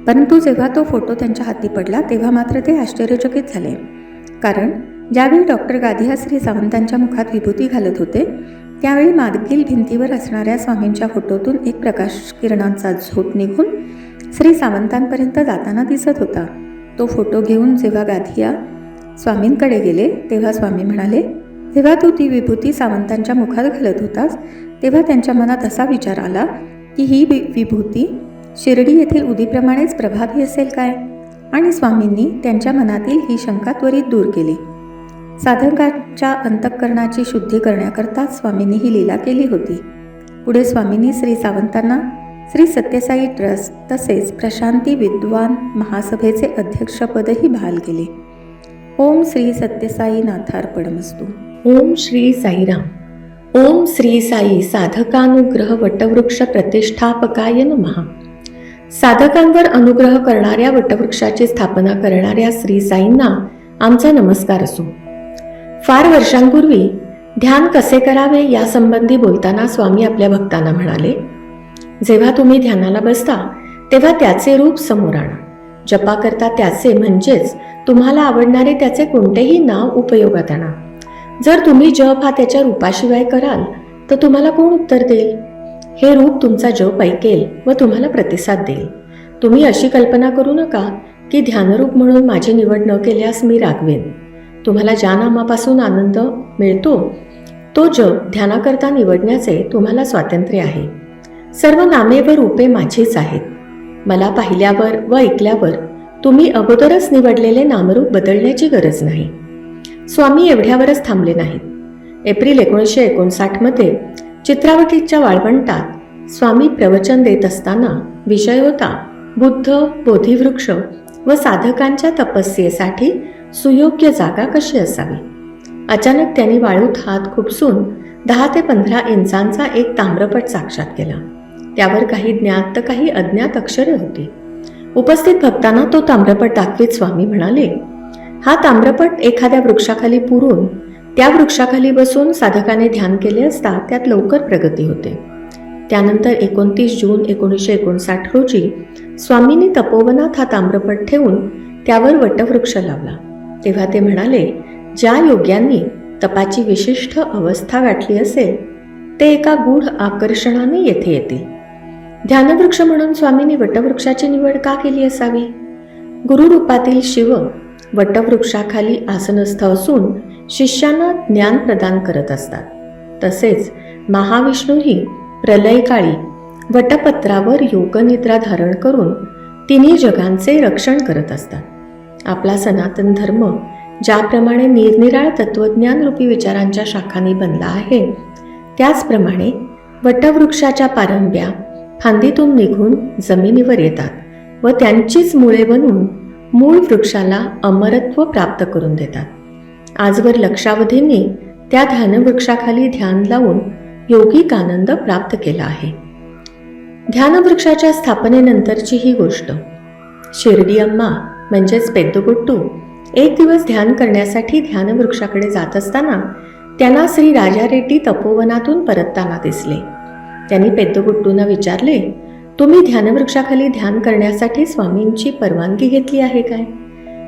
परंतु जेव्हा तो फोटो त्यांच्या हाती पडला तेव्हा मात्र ते आश्चर्यचकित झाले. कारण ज्यावेळी डॉक्टर गाधिया श्री सावंतांच्या मुखात विभूती घालत होते त्यावेळी मागील भिंतीवर असणाऱ्या स्वामींच्या फोटोतून एक प्रकाश किरणांचा झोत निघून श्री सावंतांपर्यंत जाताना दिसत होता. तो फोटो घेऊन जेव्हा गाधिया स्वामींकडे गेले तेव्हा स्वामी म्हणाले, जेव्हा तू ती विभूती सावंतांच्या मुखात घालत होतास तेव्हा त्यांच्या मनात असा विचार आला की ही विभूती शिर्डी येथील उदीप्रमाणेच प्रभावी असेल काय? आणि स्वामींनी त्यांच्या मनातील ही शंका त्वरित दूर केली. साधकाच्या अंतःकरणाची शुद्धी करण्याकरता स्वामींनी ही लीला केली होती. पुढे स्वामींनी श्री सावंतांना श्री सत्यसाई ट्रस्ट तसेच प्रशांती विद्वान महासभेचे अध्यक्षपदही बहाल केले. ओम श्री सत्यसाई नाथार्पणमस्तु. ओम श्री साईराम. ओम श्री साई साधकानुग्रह वटवृक्ष प्रतिष्ठापकाय नमः. साधकांवर अनुग्रह करणाऱ्या वटवृक्षाची स्थापना करणाऱ्या श्री साईंना आमचा नमस्कार असो. फार वर्षांपूर्वी ध्यान कसे करावे यासंबंधी बोलताना स्वामी आपल्या भक्तांना म्हणाले, जेव्हा तुम्ही ध्यानाला बसता तेव्हा त्याचे रूप समोर आणा. जपा करता त्याचे म्हणजेच तुम्हाला आवडणारे त्याचे कोणतेही नाव उपयोगात आणा. जर तुम्ही जप हा त्याच्या रूपाशिवाय कराल तर तुम्हाला कोण उत्तर देईल? हे रूप तुमचा जप ऐकेल व तुम्हाला प्रतिसाद देईल. तुम्ही अशी कल्पना करू नका की ध्यानरूप म्हणून माझी निवड न केल्यास मी रागवेन. तुम्हाला ज्या नामापासून आनंद मिळतो तो जप ध्यानाकरता निवडण्याचे तुम्हाला स्वातंत्र्य आहे. सर्व नामे व रूपे माझीच आहेत. मला पाहिल्यावर व ऐकल्यावर तुम्ही अगोदरच निवडलेले नामरूप बदलण्याची गरज नाही. स्वामी एवढ्यावरच थांबले नाहीत. एप्रिल 1959 मध्ये चित्रावटीच्या वाळवंटात स्वामी प्रवचन देत असताना विषय होता बुद्ध, बोधिवृक्ष व साधकांच्या तपस्येसाठी सुयोग्य जागा कशी असावी. अचानक त्यांनी वाळूत हात खुपसून 10 ते 15 इंचांचा एक ताम्रपट साक्षात केला. त्यावर काही ज्ञात तर काही अज्ञात अक्षरे होती. उपस्थित भक्तांना तो ताम्रपट दाखवीत स्वामी म्हणाले, हा ताम्रपट एखाद्या वृक्षाखाली पुरून त्या वृक्षाखाली बसून साधकाने ध्यान केले असता त्यात लवकर प्रगती होते. त्यानंतर 29 जून 1959 रोजी स्वामींनी तपोवनात हा ताम्रपट ठेवून त्यावर वटवृक्ष लावला. तेव्हा ते म्हणाले, ज्या योग्यांनी तपाची विशिष्ट अवस्था गाठली असेल ते एका गूढ आकर्षणाने येथे येतील. ध्यानवृक्ष म्हणून स्वामींनी वटवृक्षाची निवड का केली असावी? गुरुरूपातील शिव वटवृक्षाखाली आसनस्थ असून शिष्यांना ज्ञान प्रदान करत असतात. तसेच महाविष्णूही प्रलयकाळी वटपत्रावर योगनिद्रा धारण करून तिन्ही जगांचे रक्षण करत असतात. आपला सनातन धर्म ज्याप्रमाणे निरनिराळ तत्वज्ञान रूपी विचारांच्या शाखांनी बनला आहे त्याचप्रमाणे वटवृक्षाच्या पारंब्या फांदीतून निघून जमिनीवर येतात व त्यांचीच मुळे बनून मूळ वृक्षाला अमरत्व प्राप्त करून देतात. आजवर लक्षावधींनी त्या ध्यानवृक्षाखाली ध्यान लावून योगिक आनंद प्राप्त केला आहे. ध्यानवृक्षाच्या स्थापनेनंतरची ही गोष्ट. शिर्डी अम्मा म्हणजेच पेद्दुगुट्टू एक दिवस ध्यान करण्यासाठी ध्यानवृक्षाकडे जात असताना त्यांना श्री राजा रेड्डी तपोवनातून परतताना दिसले. त्यांनी पेद्दुगुट्टूंना विचारले, तुम्ही ध्यानवृक्षाखाली ध्यान करण्यासाठी स्वामींची परवानगी घेतली आहे काय?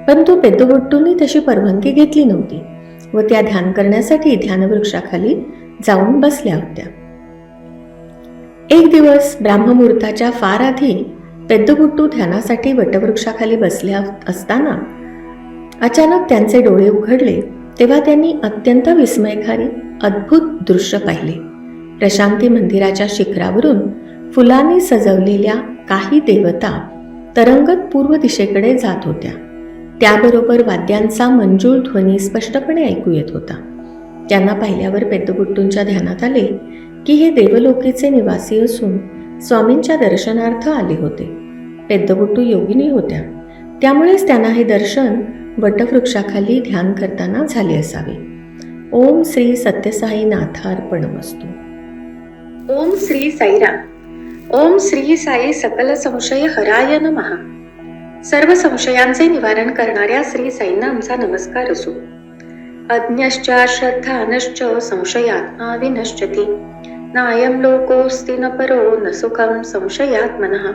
परंतु पेद्दुगुट्टूंनी तशी परवानगी घेतली नव्हती व त्या ध्यान करण्यासाठी ध्यानवृक्षाखाली जाऊन बसल्या होत्या. एक दिवस ब्राह्ममुहूर्ताच्या फार आधी पेद्दुगुट्टू ध्यानासाठी वटवृक्षाखाली बसल्या असताना अचानक त्यांचे डोळे उघडले. तेव्हा त्यांनी अत्यंत विस्मयकारी अद्भुत दृश्य पाहिले. प्रशांती मंदिराच्या शिखरावरून फुलांनी सजवलेल्या काही देवता तरंगत पूर्व दिशेकडे जात होत्या. त्याबरोबर वाद्यांचा मंजूळ ध्वनी स्पष्टपणे ऐकू येत होता. त्यांना पाहिल्यावर पेद्दुगुट्टूंच्या ध्यानात आले की हे देवलोकीचे निवासी असून स्वामींच्या दर्शनार्थ आले होते. पेद्दुगुट्टू योगिनी होत्या, त्यामुळेच त्यांना हे दर्शन वटवृक्षाखाली ध्यान करताना झाले असावे. ओम श्री सत्यसाई नाथार्पणमस्तु. ओम श्री साईराम. ओम श्री साई सकल संशय हराय नमः. सर्व संशयांचे निवारण करणाऱ्या श्री साईंना आमचा नमस्कार असो. अज्ञश्च श्रद्धानश्च संशयात्मा विनश्यति. नायं लोकोऽस्ति न परो न सुखं संशयात्मनः.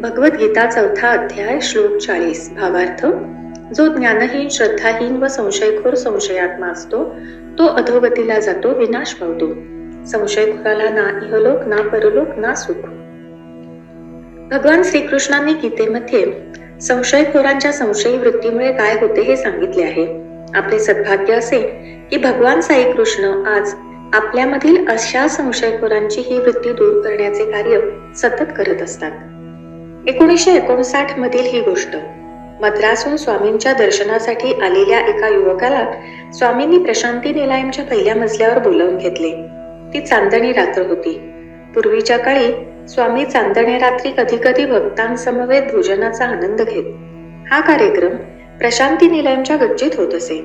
भगवद्गीता 4था अध्याय श्लोक 40. भावार्थ: जो ज्ञानहीन, श्रद्धाहीन व संशयखोर संशयात्मा असतो तो अधोगतीला जातो, विनाश पावतो. संशयखोराला ना इहलोक ना परलोक ना सुख. भगवान श्रीकृष्णांनी गीतेमध्ये संशयखोरांच्या संशयी वृत्तीमुळे काय होते हे सांगितले आहे. आपले सद्भाग्य असे की भगवान साई कृष्ण आज आपल्यामधील अशा संशयखोरांची ही वृत्ती दूर करण्याचे कार्य सतत करत असतात. 1959 मधील ही गोष्ट. मद्रासहून स्वामींच्या दर्शनासाठी आलेल्या एका युवकाला स्वामींनी प्रशांती निलयमच्या पहिल्या मजल्यावर बोलावून घेतले. ती चांदणी रात्र होती. पूर्वीच्या काळी स्वामी चांदण्या रात्री कधी कधी भक्तांसमवेत भोजनाचा आनंद घेत. हा कार्यक्रम प्रशांती निलयमच्या गच्चीत होत असे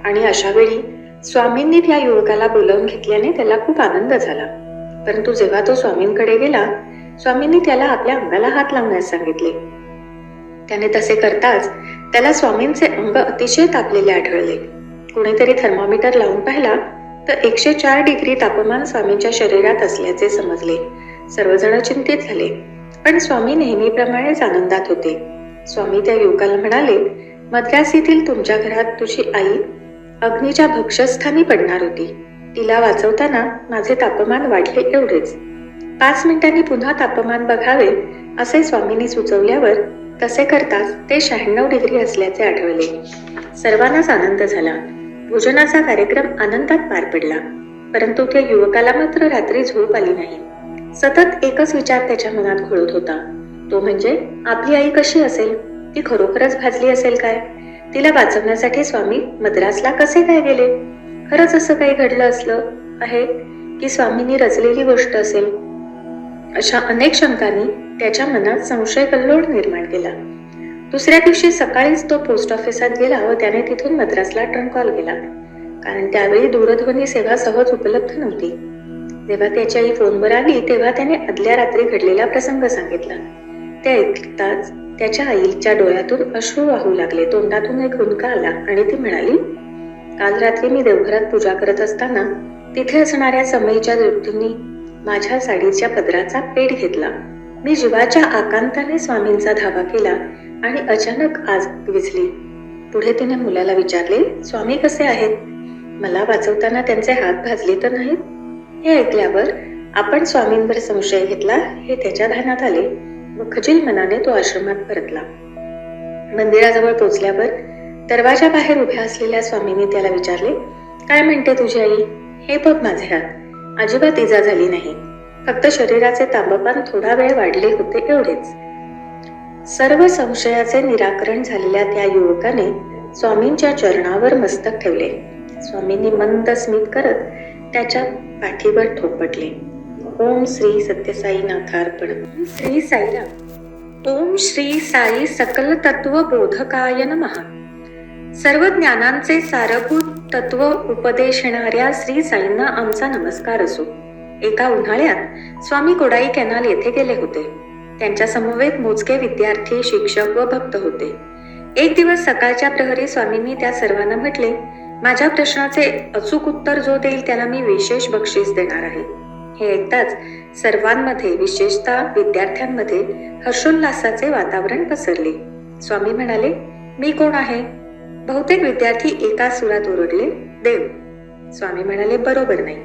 आणि अशा वेळी स्वामींनी त्या युवकाला बोलावून घेतल्याने त्याला खूप आनंद झाला. परंतु जेव्हा तो स्वामींकडे गेला, स्वामींनी त्याला आपल्या अंगाला हात लावण्यास सांगितले. त्याने तसे करताच त्याला स्वामींचे अंग अतिशय तापलेले आढळले. कुणीतरी थर्मामीटर लावून पाहिला तर 104 डिग्री तापमान स्वामींच्या शरीरात असल्याचे समजले. सर्वजण चिंतित झाले, पण स्वामी नेहमीप्रमाणेच आनंदात होते. स्वामी त्या युवकाला म्हणाले, मद्रास येथील तुमच्या घरात तुझी आई अग्नीच्या भक्षस्थानी पडणार होती. तिला वाचवताना माझे तापमान वाढले एवढेच. 5 मिनिटांनी पुन्हा तापमान बघावे असे स्वामींनी सुचवल्यावर तसे करताच ते 96 डिग्री असल्याचे आढळले. सर्वांनाच आनंद झाला. भोजनाचा कार्यक्रम आनंदात पार पडला. परंतु त्या युवकाला मात्र रात्री झोप आली नाही. सतत एकच विचार त्याच्या मनात घोळत होता. तो म्हणजे आपली आई कशी असेल? ती खरोखरच भाजली असेल काय? तिला वाचवण्यासाठी स्वामी मद्रासला कसे काय गेले? खरंच असं काही घडलं असलं आहे की स्वामींनी रचलेली गोष्ट असेल? अशा अनेक शंकांनी त्याच्या मनात संशय कल्लोळ निर्माण केला. दुसऱ्या दिवशी सकाळीच तो पोस्ट ऑफिसात गेला व त्याने तिथून मद्रासला ट्रंक कॉल केला, कारण त्यावेळी दूरध्वनी सेवा सहज उपलब्ध नव्हती. जेव्हा त्याची आई फोनवर आली तेव्हा त्याने आदल्या रात्री घडलेला प्रसंग सांगितला. ते ऐकताच त्याच्या आईच्या डोळ्यातून अश्रू वाहू लागले. तोंडातून एक हुंदका आला आणि ती म्हणाली, काल रात्री मी देवघरात पूजा करत असताना तिथे असणाऱ्या समईच्या ज्योतींनी माझ्या साडीच्या पदराचा पेट घेतला. मी जीवाच्या आकांताने स्वामींचा धावा केला आणि अचानक आग विझली. पुढे तिने मुलाला विचारले, स्वामी कसे आहेत? मला वाचवताना त्यांचे हात भाजले तर नाहीत? हे ऐकल्यावर आपण स्वामींवर संशय घेतला हे त्याच्या ध्यानात आले व खजील मनाने तो आश्रमात परतला. मंदिराजवळ पोहोचल्यावर दरवाजा बाहेर उभ्या असलेल्या स्वामींनी त्याला विचारले, काय म्हणते तुझी आई? हे बघ माझे हात. अजिबात इजा झाली नाही, फक्त शरीराचे तापमान थोडा वेळ वाढले होते एवढेच. सर्व संशयाचे निराकरण झालेल्या त्या युवकाने स्वामींच्या चरणावर मस्तक ठेवले. स्वामींनी मंद स्मित करत त्याच्या पाठीवर थोपटले. ओम श्री सत्यसाई नाथार्पण. श्री साईराम. ओम श्री साई सकल तत्व बोधकाय नमः. सर्व ज्ञानांचे सारभूत तत्व उपदेशणाऱ्या श्री साईंना आमचा नमस्कार असो. एका उन्हाळ्यात स्वामी कोडाई कॅनाल येथे गेले होते. त्यांच्या समवेत मोजके विद्यार्थी, शिक्षक व भक्त होते. एक दिवस सकाळच्या प्रहरी स्वामींनी त्या सर्वांना म्हटले, माझ्या प्रश्नाचे अचूक उत्तर जो देईल त्याला मी विशेष बक्षीस देणार आहे. हे ऐकताच सर्वांमध्ये, विशेषतः विद्यार्थ्यांमध्ये हर्षोल्लासाचे वातावरण पसरले. स्वामी म्हणाले, मी कोण आहे? बहुतेक विद्यार्थी एका सुरात ओरडले, देव. स्वामी म्हणाले, बरोबर नाही.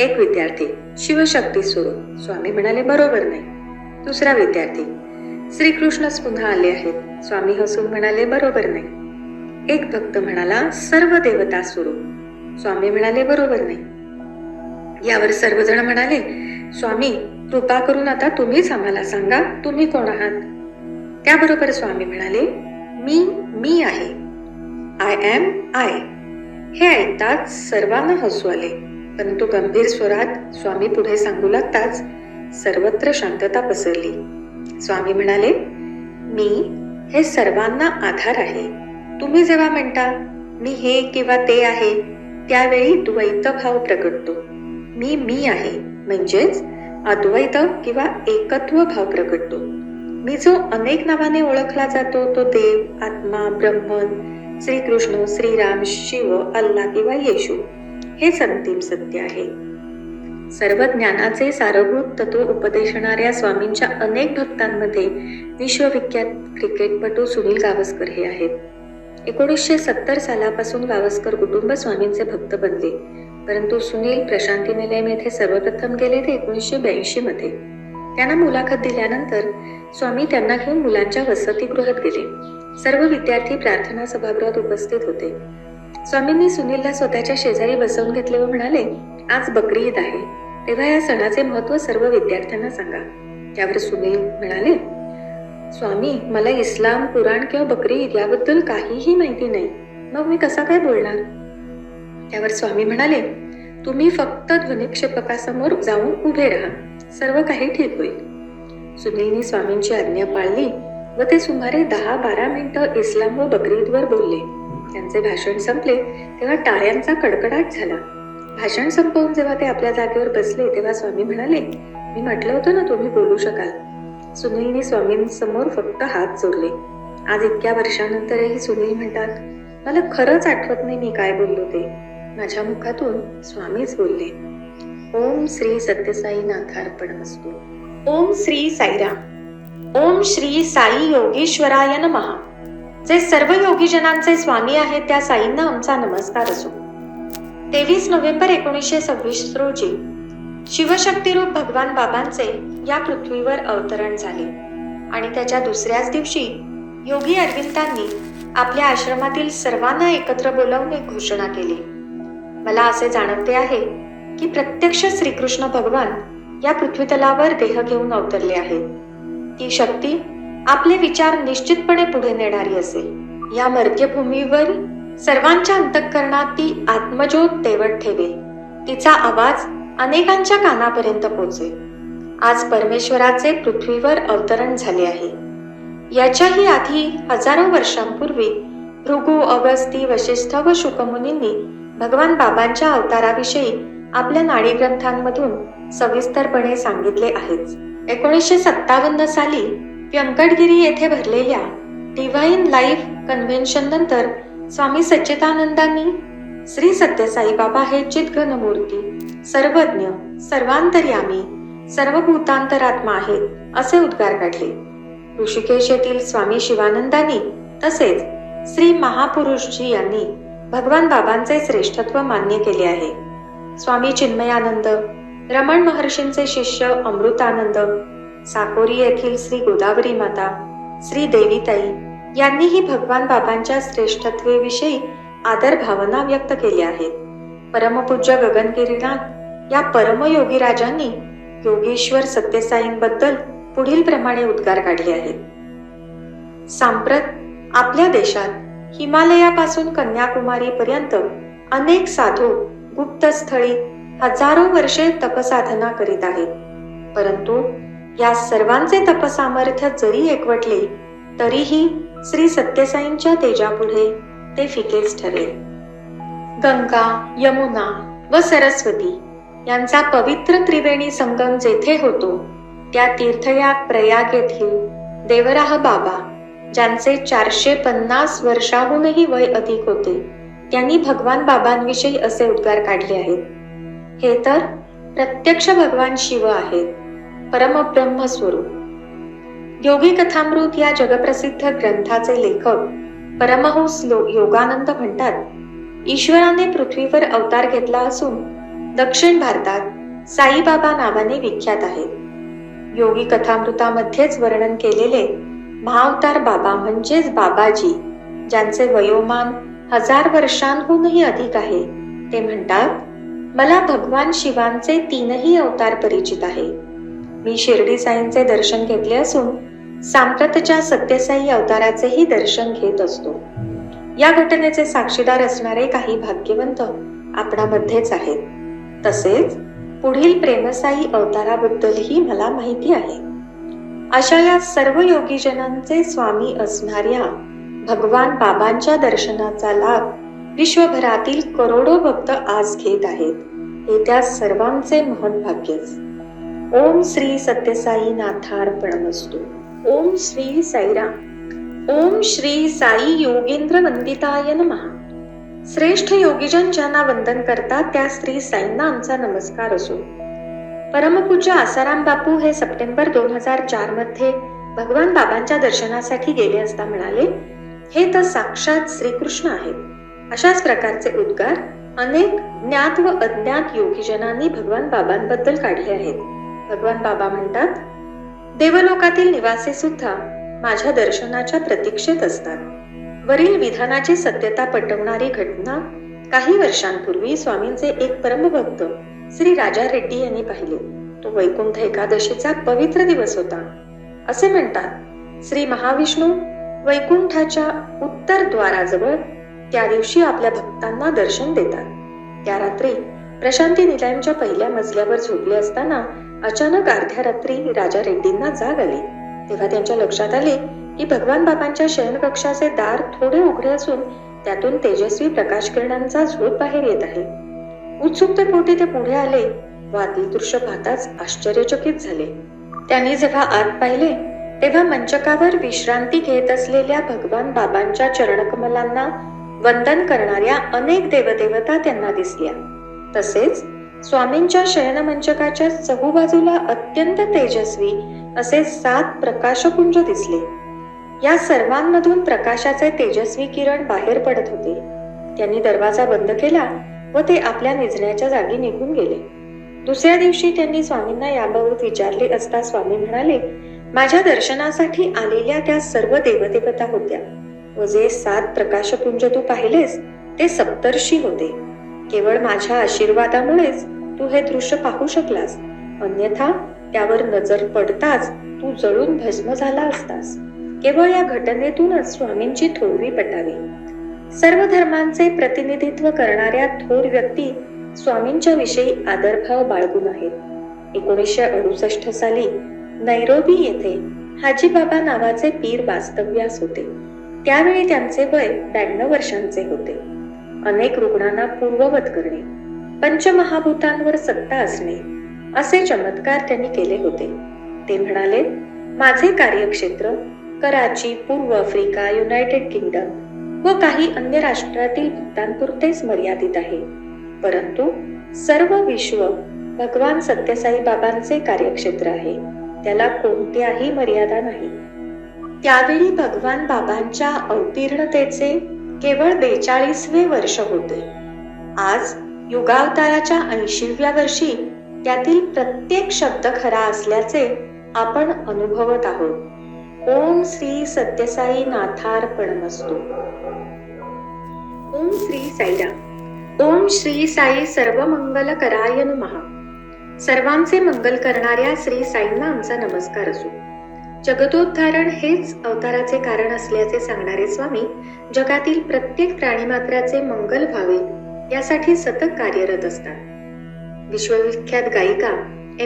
एक विद्यार्थी, शिवशक्ती स्वरूप. स्वामी म्हणाले, बरोबर नाही. दुसरा विद्यार्थी, श्रीकृष्णच पुन्हा आले आहेत. स्वामी हसून म्हणाले, बरोबर नाही. एक भक्त म्हणाला, सर्व देवता स्वरूप. स्वामी म्हणाले, बरोबर नाही. यावर सर्वजण म्हणाले, स्वामी कृपा करून आता तुम्हीच आम्हाला सांगा, तुम्ही कोण आहात? त्याबरोबर स्वामी म्हणाले, मी आहे. I am I. हे ऐकताच सर्वांना हसू आले, परंतु गंभीर स्वरात स्वामी पुढे सांगू लागताच सर्वत्र शांतता पसरली. स्वामी म्हणाले, मी हे सर्वांना आधार आहे. तुम्ही जेव्हा म्हणता मी हे किंवा ते आहे त्यावेळी द्वैत भाव प्रगटतो. मी आहे म्हणजेच अद्वैत किंवा एकत्व भाव प्रगटतो. मी जो अनेक नावाने ओळखला जातो तो देव, आत्मा, ब्रह्मन, श्रीकृष्ण, श्रीराम, शिव, अल्ला किंवा येशू हेच अंतिम सत्य आहे. सर्व ज्ञानाचे सारभूत तत्व उपदेशणाऱ्या स्वामींच्या अनेक भक्तांमध्ये विश्वविख्यात क्रिकेटपटू सुनील गावस्कर हे आहेत. 1970 सालापासून गावस्कर कुटुंब स्वामींचे भक्त बनले, परंतु सुनील प्रशांती निलयम येथे सर्वप्रथम गेले ते 1982 मध्ये. त्यांना मुलाखत दिल्यानंतर स्वामी त्यांना घेऊन मुलांच्या वसतिगृहात गेले. सर्व विद्यार्थी प्रार्थना सभागृहात उपस्थित होते. स्वामींनी सुनीलला स्वतःच्या शेजारी बसवून घेतले व म्हणाले, आज बकरी ईद आहे, तेव्हा या सणाचे महत्त्व सर्व विद्यार्थ्यांना सांगा. त्यावर सुनील म्हणाले, स्वामी, मला इस्लाम, कुराण किंवा बकरी ईद याबद्दल काहीही माहिती नाही, मग मी कसा काय बोलणार? त्यावर स्वामी म्हणाले, तुम्ही फक्त ध्वनिक्षेपकासमोर जाऊन उभे राहा, सर्व काही ठीक होईल. सुनीलनी स्वामींची आज्ञा पाळली व ते सुमारे 10-12 मिनिटं इस्लाम व बकरी ईदवर बोलले. त्यांचे भाषण संपले तेव्हा टाळ्यांचा कडकडाट झाला. भाषण संपवून जेव्हा ते आपल्या जागेवर बसले तेव्हा स्वामी म्हणाले, मी म्हटलं होतं ना तुम्ही बोलू शकाल. सुनीलनी स्वामींसमोर फक्त हात जोडले. आज इतक्या वर्षानंतरही सुनील म्हणतात, मला खरंच आठवत नाही मी काय बोललो ते, माझ्या मुखातून स्वामीच बोलले. ओम श्री सत्यसाई नाथार्पणमस्तु. ओम श्री साईराम. ओम श्री साई योगीश्वराय नमः. जे सर्व योगीजनांचे स्वामी आहेत त्या साईंना आमचा नमस्कार असो. 23 नोव्हेंबर 1926 रोजी शिवशक्तिरूप भगवान बाबांचे या पृथ्वीवर अवतरण झाले आणि त्याच्या दुसऱ्याच दिवशी योगी अरविंदांनी आपल्या आश्रमातील सर्वांना एकत्र बोलावून एक घोषणा केली. मला असे जाणवते आहे की प्रत्यक्ष श्रीकृष्ण भगवान या पृथ्वीतलावर देह घेऊन अवतरले आहेत. ती शक्ती आपले विचार निश्चितपणे पुढे नेणारी असेल. या मर्त्यभूमीवर सर्वांच्या अंतःकरणात ती आत्मज्योत तेवत ठेवेल. तिचा आवाज अनेकांच्या कानापर्यंत पोहोचेल. आज परमेश्वराचे पृथ्वीवर अवतरण झाले आहे. याच्याही आधी हजारो वर्षांपूर्वी भृगु, अगस्ती, वशिष्ठ व शुकमुनींनी भगवान बाबांच्या अवताराविषयी आपल्या नाडी ग्रंथांमधून सविस्तरपणे सांगितले आहेच. 1957 साली व्यंकटगिरी येथे भरलेल्या डिव्हाइन लाईफ कन्व्हेन्शन नंतर स्वामी सच्चिदानंदांनी श्री सत्यसाई बाबा हे चिद्घन मूर्ती, सर्वज्ञ, सर्वांतर्यामी, सर्वभूतांतरात्मा आहेत असे उद्गार काढले. ऋषिकेश येथील स्वामी शिवानंदांनी तसेच श्री महापुरुषजी यांनी भगवान बाबांचे श्रेष्ठत्व मान्य केले आहे. स्वामी चिन्मयानंद, रमण महर्षींचे शिष्य अमृतानंद, साकोरी येथील श्री गोदावरी माता, श्री देवीताई यांनीही भगवान बाबांच्या श्रेष्ठत्वेविषयी आदर भावना व्यक्त केल्या आहेत. परमपूज्य गगनगिरीनाथ या परमयोगीराजांनी योगेश्वर सत्यसाईंबद्दल पुढील प्रमाणे उद्गार काढले आहेत. सांप्रत आपल्या देशात हिमालयापासून कन्याकुमारी पर्यंत अनेक साधू गुप्तस्थळी हजारो वर्षे तपसाधना करीत आहेत. परंतु या सर्वांचे तपसामर्थ्य जरी एकवटले तरीही श्री सत्यसाईंच्या तेजापुढे ते फिकेच ठरेल. गंगा, यमुना व सरस्वती यांचा पवित्र त्रिवेणी संगम जेथे होतो त्या तीर्थयाग प्रयाग येथील देवराह बाबा, ज्यांचे 450 वर्षाहूनही वय अधिक होते, त्यांनी भगवान बाबांविषयी असे उद्गार काढले आहेत. हे तर प्रत्यक्ष भगवान शिव आहेत, परमब्रह्म स्वरूप. योगी कथामृत या जगप्रसिद्ध ग्रंथाचे लेखक परमहंस योगानंद म्हणतात, ईश्वराने पृथ्वीवर अवतार घेतला असून दक्षिण भारतात साईबाबा नावाने विख्यात आहेत. योगी कथामृतामध्येच वर्णन केलेले महाअवतार बाबा म्हणजेच बाबाजी, ज्यांचे वयोमान 1000 वर्षांहूनही अधिक आहे, ते म्हणतात, मला भगवान शिवांचे 3ही अवतार परिचित आहे. मी शिर्डी साईंचे दर्शन घेतले असून सांप्रतच्या सत्यसाई अवताराचेही दर्शन घेत असतो. या घटनेचे साक्षीदार असणारे काही भाग्यवंत आपणामध्येच आहेत. तसेच पुढील प्रेमसाई अवताराबद्दलही मला माहिती आहे. अशा या सर्व योगीजनांचे स्वामी असणाऱ्या भगवान बाबांच्या दर्शनाचा लाभ विश्वभरातील करोडो भक्त आज घेत आहेत. हे त्या सर्वांचे महत् भाग्यच. ओम श्री सत्यसाई नाथार्पणमस्तु. ओम श्री साईराम. ओम श्री साई योगेंद्र वंदिताय नमः. श्रेष्ठ योगीजन ज्यांना वंदन करतात त्या श्री साईंना आमचा नमस्कार असो. परमपूज्य आसाराम बापू हे सप्टेंबर 2004 मध्ये भगवान बाबांच्या दर्शनासाठी गेले असता म्हणाले, हे तर साक्षात श्रीकृष्ण आहेत. अशाच प्रकारचे उद्गार अनेक ज्ञात व अज्ञात योगीजनांनी भगवान बाबांबद्दल काढले आहेत. भगवान बाबा म्हणतात, देवलोकातील निवासी सुद्धा माझ्या दर्शनाच्या प्रतीक्षेत असतात. वरील विधानाची सत्यता पटवणारी घटना काही वर्षांपूर्वी स्वामींचे एक परमभक्त श्री राजा रेड्डी यांनी पाहिले. तो वैकुंठ एकादशीचा पवित्र दिवस होता. असे म्हणतात, श्री महाविष्णू वैकुंठाच्या उत्तर द्वाराजवळ त्या दिवशी आपल्या भक्तांना दर्शन देतात. त्या रात्री प्रशांती निलयमच्या पहिल्या मजल्यावर झोपले असताना अचानक अर्ध्या रात्री राजा रेड्डींना जाग आली. तेव्हा त्यांच्या लक्षात आले की भगवान बाबांच्या शयनकक्षाचे दार थोडे उघडे असून त्यातून तेजस्वी प्रकाश किरणांचा झोत बाहेर येत आहे. उत्सुकतेपोटी ते पुढे आले व आतील दृश्य पाहताच आश्चर्यचकित झाले. त्यांनी जेव्हा आत पाहिले तेव्हा मंचकावर विश्रांती घेत असलेल्या भगवान बाबांच्या चरणकमलांना वंदन करणाऱ्या अनेक देवदेवता त्यांना दिसल्या. तसेच स्वामींच्या शयन मंचकाच्या चहूबाजूला अत्यंत तेजस्वी असे 7 प्रकाशपुंज दिसले. या सर्वांमधून प्रकाशाचे तेजस्वी किरण बाहेर पडत होते. त्यांनी दरवाजा बंद केला व ते आपल्या निजण्याच्या जागी निघून गेले. दुसऱ्या दिवशी त्यांनी स्वामींना याबाबत विचारले असता स्वामी म्हणाले, माझ्या दर्शनासाठी आलेल्या त्या सर्व देवदेवता होत्या व जे 7 प्रकाशपुंज तू पाहिलेस ते सप्तर्षी होते. केवळ माझ्या आशीर्वादामुळेच तू हे दृश्य पाहू शकलास, अन्यथा त्यावर नजर पडताच तू जळून भस्म झाला असतास. केवळ या घटनेतूनच स्वामींची थोरवी पटावी. सर्व धर्मांचे प्रतिनिधित्व करणाऱ्या थोर व्यक्ती स्वामींच्या विषयी आदरभाव बाळगून आहेत. 1968 साली नैरोबी येथे हाजी बाबा नावाचे पीर वास्तव्यास होते. त्यावेळी त्यांचे वय 92 वर्षांचे होते. अनेक रुग्णांना पूर्ववत करणे, पंचमहाभूतांवर सत्ता असणे असे चमत्कार त्यांनी केले होते. ते म्हणाले, माझे कार्यक्षेत्र कराची, पूर्व आफ्रिका, युनायटेड किंगडम व काही अन्य राष्ट्रातील भक्तांपुरतेच मर्यादित आहे, परंतु सर्व विश्व भगवान सत्यसाई बाबांचे कार्यक्षेत्र आहे. त्याला कोणत्याही मर्यादा नाही. त्यावेळी भगवान बाबांच्या अवतीर्णतेचे केवळ 42वे वर्ष होते. आज युगावताराच्या 80व्या वर्षी त्यातील प्रत्येक शब्द खरा असल्याचे आपण अनुभवत आहोत. ओम श्री सत्यसाई नाथार्पणमस्तु. ओम श्री साईराम. ओम श्री साई सर्वमंगलकराय नमः. सर्वांचे मंगल करणाऱ्या श्री साईंना आमचा नमस्कार असो. जगदोद्धारण हेच अवताराचे कारण असल्याचे सांगणारे स्वामी जगातील प्रत्येक प्राणीमात्राचे मंगल व्हावे यासाठी सतत कार्यरत असतात. विश्वविख्यात गायिका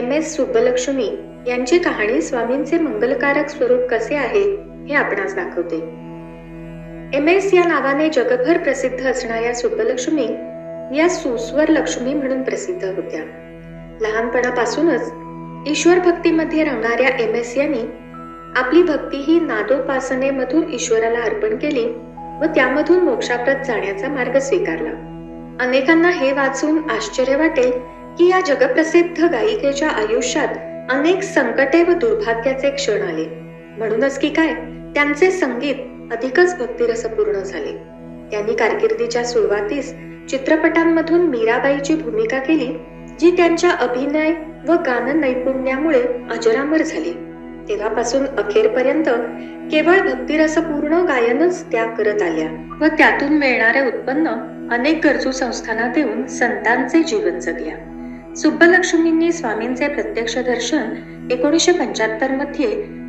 MS सुब्बलक्ष्मी यांची कहाणी स्वामींचे मंगलकारक स्वरूप कसे आहे हे आपणास दाखवते. MS या नावाने जगभर प्रसिद्ध असणाऱ्या सुब्बलक्ष्मी या सुस्वर लक्ष्मी म्हणून प्रसिद्ध होत्या. लहानपणापासूनच ईश्वर भक्तीमध्ये रमणाऱ्या MS यांनी आपली भक्ती ही नादोपासनेमधून ईश्वराला अर्पण केली व त्यामधून मोक्षाप्रत जाण्याचा मार्ग स्वीकारला. अनेकांना हे वाचून आश्चर्य वाटेल की या जगप्रसिद्ध गायिकेच्या आयुष्यात अनेक संकटे व दुर्भाग्याचे क्षण आले. म्हणूनच की काय, त्यांचे संगीत अधिकच भक्तिरसपूर्ण झाले. त्यांनी कारकिर्दीच्या सुरुवातीस चित्रपटांमधून मीराबाईची भूमिका केली, जी त्यांच्या अभिनय व गान नैपुण्यामुळे अजरामर झाली. तेव्हापासून अखेरपर्यंत केवळ भक्तिरसपूर्ण गायनच त्या करत आल्या व त्यातून मिळणारे उत्पन्न अनेक गरजू संस्थांना देऊन संतांचे जीवन जगल्या. सुब्बलक्ष्मींनी स्वामींचे प्रत्यक्ष दर्शन 1975 मध्ये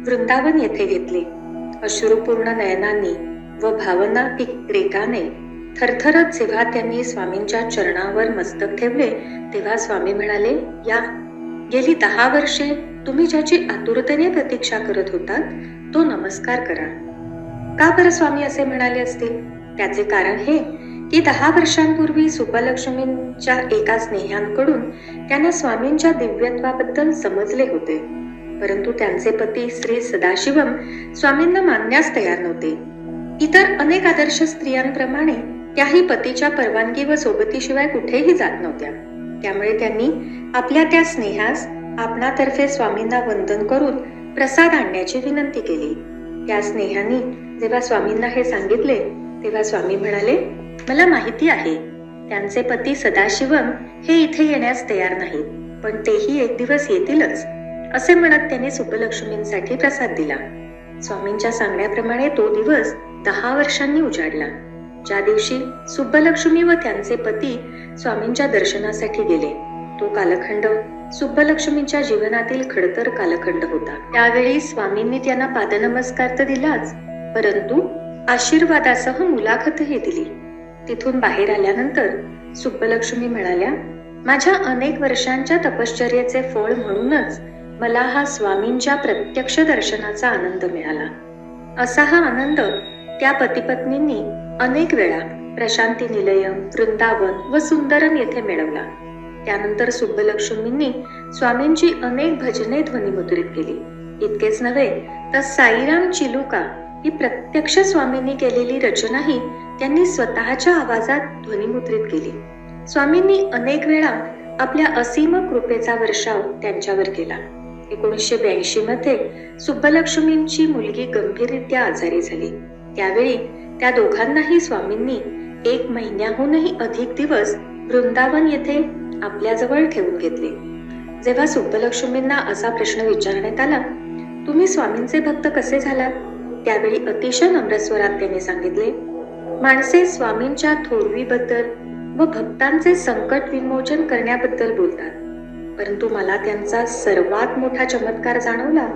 वृंदावन येथे घेतले. अश्रुपूर्ण नयनांनी व भावनातीत रेगाने थरथरत जेव्हा त्यांनी स्वामींच्या चरणावर मस्तक ठेवले तेव्हा स्वामी म्हणाले, या गेली 10 वर्षे तुम्ही ज्याची आतुरतेने प्रतीक्षा करत होतात तो नमस्कार करा. का बरं स्वामी असे म्हणाले असतील? त्याचे कारण हे की 10 वर्षांपूर्वी सुब्बलक्ष्मींच्या एका स्नेह्यांकडून त्यांना स्वामींच्या दिव्यत्वाबद्दल समजले होते, परंतु त्यांचे पती श्री सदाशिवम स्वामींना मानण्यास तयार नव्हते. इतर अनेक आदर्श स्त्रियांप्रमाणे त्याही पतीच्या परवानगी व सोबतीशिवाय कुठेही जात नव्हत्या. त्यामुळे त्यांनी आपल्या त्या स्नेहास आपणातर्फे स्वामींना वंदन करून प्रसाद आणण्याची विनंती केली. त्या स्नेहाने जेव्हा स्वामींना हे सांगितले तेव्हा स्वामी म्हणाले, मला माहिती आहे त्यांचे पती सदाशिवम हे इथे येण्यास तयार नाहीत, पण तेही एक दिवस येतीलच, असे म्हणत त्यांनी सुब्बलक्ष्मींसाठी प्रसाद दिला. स्वामींच्या सांगण्याप्रमाणे तो दिवस 10 वर्षांनी उजाडला. ज्या दिवशी सुब्बलक्ष्मी व त्यांचे पती स्वामींच्या दर्शनासाठी गेले, तो कालखंड सुब्बलक्ष्मींच्या जीवनातील खडतर कालखंड होता. त्यावेळी स्वामींनी त्यांना पादनमस्कार तर दिलाच, परंतु आशीर्वादासह मुलाखतही दिली. तिथून बाहेर आल्यानंतर सुब्बलक्ष्मी म्हणाल्या, माझ्या अनेक वर्षांच्या तपश्चर्येचे फळ म्हणूनच मला हा स्वामींच्या प्रत्यक्ष दर्शनाचा आनंद मिळाला. असा हा आनंद त्या पतिपत्नींनी अनेक वेळा प्रशांती निलयम, वृंदावन व सुंदरम येथे मिळवला. त्यानंतर सुब्बलक्ष्मींनी स्वामींची अनेक भजने ध्वनिमुद्रित केली. इतकेच नव्हे तर साईराम चिलुका ही प्रत्यक्ष स्वामींनी केलेली रचनाही त्यांनी स्वतःच्या आवाजात ध्वनिमुद्रित केली. स्वामींनी अनेक वेळा आपल्या असीम कृपेचा वर्षाव त्यांच्यावर केला. 1982 मध्ये सुब्बलक्ष्मींची मुलगी गंभीररित्या आजारी झाली. त्यावेळी त्या दोघांनाही स्वामींनी 1 महिन्याहूनही अधिक दिवस वृंदावन येथे आपल्याजवळ ठेवून घेतले. जेव्हा सुब्बलक्ष्मींना असा प्रश्न विचारण्यात आला, तुम्ही स्वामींचे भक्त कसे झालात, त्यावेळी अतिशय नम्र स्वरात त्यांनी सांगितले, माणसे स्वामींच्या थोरवीबद्दल व भक्तांचे संकट विमोचन करण्याबद्दल बोलतात, परंतु मला त्यांचा सर्वात मोठा चमत्कार जाणवला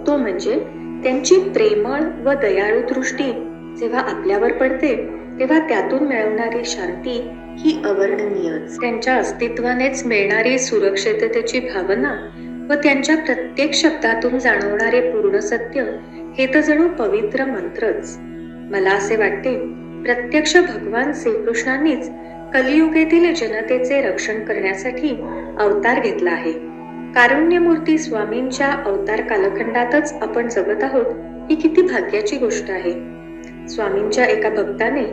तो म्हणजे त्यांची प्रेमळ व दयाळू दृष्टी जेव्हा आपल्यावर पडते तेव्हा त्यातून मिळवणारी शांती ही अवर्णनीयच. त्यांच्या अस्तित्वानेच मिळणारी सुरक्षिततेची भावना व त्यांच्या प्रत्येक शब्दातून जाणवणारे पूर्ण सत्य हे तर जणू पवित्र मंत्रच. मला असे वाटते प्रत्यक्ष भगवान श्रीकृष्णांनीच कलियुगेतील जनतेचे रक्षण करण्यासाठी अवतार घेतला आहे. कारुण्यमूर्ती स्वामींच्या अवतार कालखंडातच आपण जगत आहोत ही किती भाग्याची गोष्ट आहे. स्वामींच्या एका भक्ताने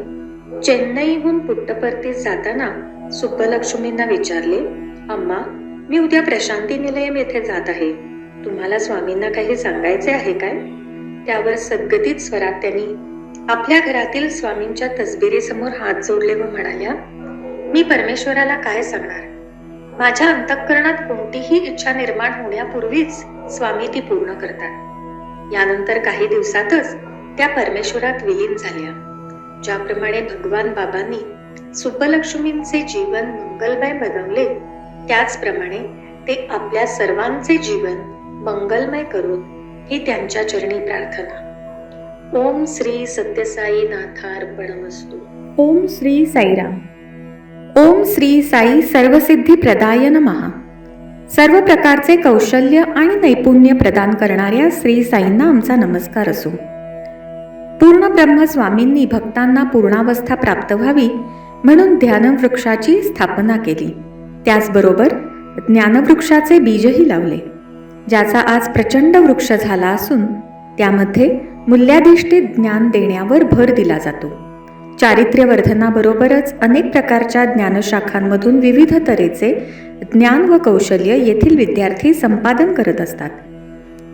चेन्नईहून पुट्टपर्तीस जाताना सुब्बलक्ष्मींना विचारले, अम्मा, मी उद्या प्रशांती निलयम येथे जात आहे, तुम्हाला स्वामींना काही सांगायचे आहे काय? त्यावर सद्गतीत स्वरात त्यांनी आपल्या घरातील स्वामींच्या तसबिरीसमोर हात जोडले व म्हणाल्या, मी परमेश्वराला काय सांगणार? माझ्या अंतःकरणात कोणतीही इच्छा निर्माण होण्यापूर्वीच स्वामी ती पूर्ण करतात. यानंतर काही दिवसातच त्या परमेश्वरात विलीन झाल्या. ज्याप्रमाणे भगवान बाबांनी सुब्बलक्ष्मींचे जीवन मंगलमय बनवले, त्याचप्रमाणे ते आपल्या सर्वांचे जीवन मंगलमय करून ही त्यांच्या चरणी प्रार्थना. ओम श्री सत्यसाई नाथार्पणमस्तु. ओम श्री साईराम. ओम श्री साई सर्वसिद्धी प्रदाय नमः. सर्व प्रकारचे कौशल्य आणि नैपुण्य प्रदान करणाऱ्या श्री साईंना आमचा नमस्कार असो. पूर्ण ब्रह्म स्वामींनी भक्तांना पूर्णावस्था प्राप्त व्हावी म्हणून ध्यानवृक्षाची स्थापना केली. त्याचबरोबर ज्ञानवृक्षाचे बीजही लावले, ज्याचा आज प्रचंड वृक्ष झाला असून त्यामध्ये मूल्याधिष्ठित ज्ञान देण्यावर भर दिला जातो. चारित्र्यवर्धनाबरोबरच अनेक प्रकारच्या ज्ञानशाखांमधून विविध तऱ्हेचे ज्ञान व कौशल्य येथील विद्यार्थी संपादन करत असतात.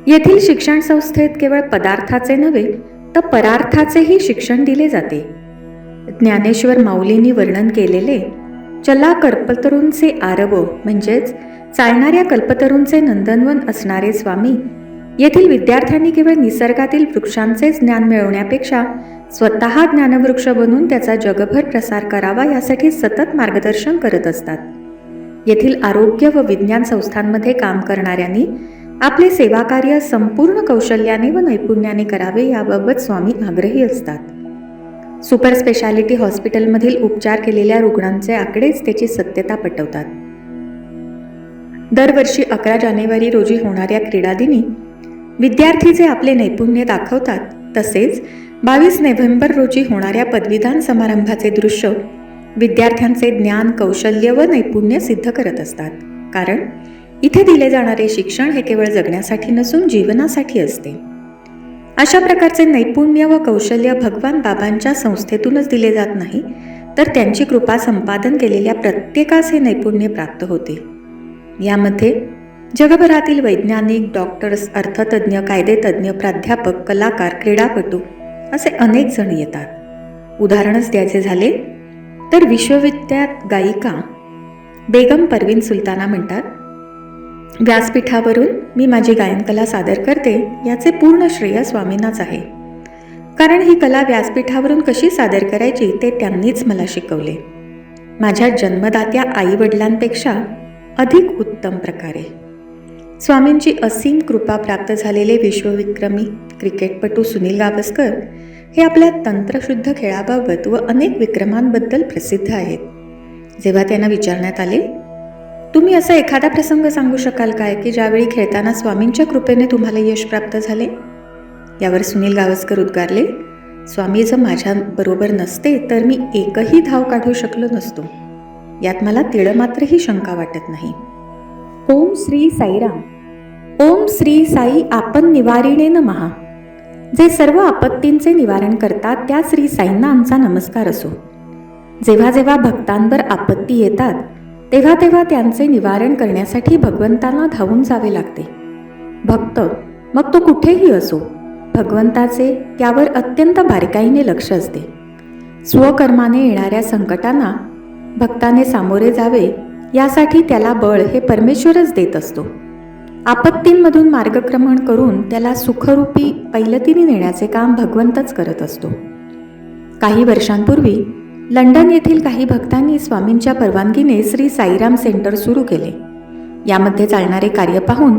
येथील शिक्षण संस्थेत केवळ पदार्थाचे नव्हे तर परार्थाचेही शिक्षण दिले जाते. ज्ञानेश्वर माऊलींनी वर्णन केलेले चला कल्पतरूंचे आरव म्हणजेच चालणाऱ्या कल्पतरूंचे नंदनवन असणारे स्वामी येथील विद्यार्थ्यांनी केवळ निसर्गातील वृक्षांचेच ज्ञान मिळवण्यापेक्षा स्वतः ज्ञानवृक्ष बनून त्याचा जगभर प्रसार करावा यासाठी सतत मार्गदर्शन करत असतात. येथील आरोग्य व विज्ञान संस्थांमध्ये काम करणाऱ्यांनी आपले सेवाकार्य संपूर्ण कौशल्याने व नैपुण्याने करावे याबाबत स्वामी आग्रही असतात. सुपर स्पेशालिटी हॉस्पिटलमधील उपचार केलेल्या रुग्णांचे आकडेच त्याची सत्यता पटवतात. दरवर्षी 11 जानेवारी रोजी होणाऱ्या क्रीडादिनी विद्यार्थी जे आपले नैपुण्य दाखवतात, तसेच 22 नोव्हेंबर रोजी होणाऱ्या पदवीदान समारंभाचे दृश्य विद्यार्थ्यांचे ज्ञान, कौशल्य व नैपुण्य सिद्ध करत असतात. कारण इथे दिले जाणारे शिक्षण हे केवळ जगण्यासाठी नसून जीवनासाठी असते. अशा प्रकारचे नैपुण्य व कौशल्य भगवान बाबांच्या संस्थेतूनच दिले जात नाही, तर त्यांची कृपा संपादन केलेल्या प्रत्येकास हे नैपुण्य प्राप्त होते. यामध्ये जगभरातील वैज्ञानिक, डॉक्टर्स, अर्थतज्ञ, कायदेतज्ञ, प्राध्यापक, कलाकार, क्रीडापटू असे अनेक जण येतात. उदाहरणच द्यायचे झाले तर विश्वविद्यात गायिका बेगम परवीन सुलताना म्हणतात, व्यासपीठावरून मी माझी गायनकला सादर करते याचे पूर्ण श्रेय स्वामींनाच आहे. कारण ही कला व्यासपीठावरून कशी सादर करायची ते त्यांनीच मला शिकवले. माझ्या जन्मदात्या आईवडिलांपेक्षा अधिक उत्तम प्रकारे. स्वामींची असीम कृपा प्राप्त झालेले विश्वविक्रमी क्रिकेटपटू सुनील गावस्कर हे आपल्या तंत्रशुद्ध खेळाबाबत व अनेक विक्रमांबद्दल प्रसिद्ध आहेत. जेव्हा त्यांना विचारण्यात आले, तुम्ही असा एखादा प्रसंग सांगू शकाल काय की ज्यावेळी खेळताना स्वामींच्या कृपेने तुम्हाला यश प्राप्त झाले? यावर सुनील गावस्कर उद्गारले, स्वामी जर माझ्याबरोबर नसते तर मी एकही धाव काढू शकलो नसतो. यात मला तिळमात्रही शंका वाटत नाही. ओम श्री साईराम. ओम श्री साई आपन निवारिणे नमः. जे सर्व आपत्तींचे निवारण करतात त्या श्री साईंना आमचा नमस्कार असो. जेव्हा जेव्हा भक्तांवर आपत्ती येतात तेव्हा तेव्हा त्यांचे निवारण करण्यासाठी भगवंतांना धावून जावे लागते. भक्त मग तो कुठेही असो, भगवंताचे त्यावर अत्यंत बारकाईने लक्ष असते. स्वकर्माने येणाऱ्या संकटांना भक्ताने सामोरे जावे यासाठी त्याला बळ हे परमेश्वरच देत असतो. आपत्तींमधून मार्गक्रमण करून त्याला सुखरूपी पैलतीने नेण्याचे काम भगवंतच करत असतो. काही वर्षांपूर्वी लंडन येथील काही भक्तांनी स्वामींच्या परवानगीने श्री साईराम सेंटर सुरू केले. यामध्ये चालणारे कार्य पाहून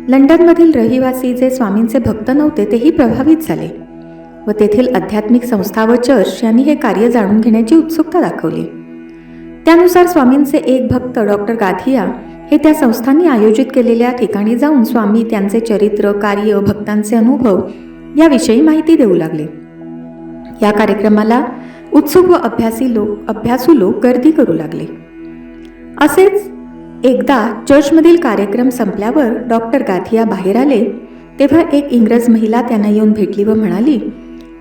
लंडनमधील रहिवासी जे स्वामींचे भक्त नव्हते तेही प्रभावित झाले व तेथील आध्यात्मिक संस्था व चर्च यांनी हे कार्य जाणून घेण्याची उत्सुकता दाखवली. त्यानुसार स्वामींचे एक भक्त डॉक्टर गाधिया हे त्या संस्थांनी आयोजित केलेल्या ठिकाणी जाऊन स्वामी, त्यांचे चरित्र, कार्य, भक्तांचे अनुभव याविषयी माहिती देऊ लागले. या कार्यक्रमाला उत्सुक व अभ्यासू लोक गर्दी करू लागले. असेच एकदा चर्चमधील कार्यक्रम संपल्यावर डॉक्टर गाधिया बाहेर आले तेव्हा एक इंग्रज महिला त्यांना येऊन भेटली व म्हणाली,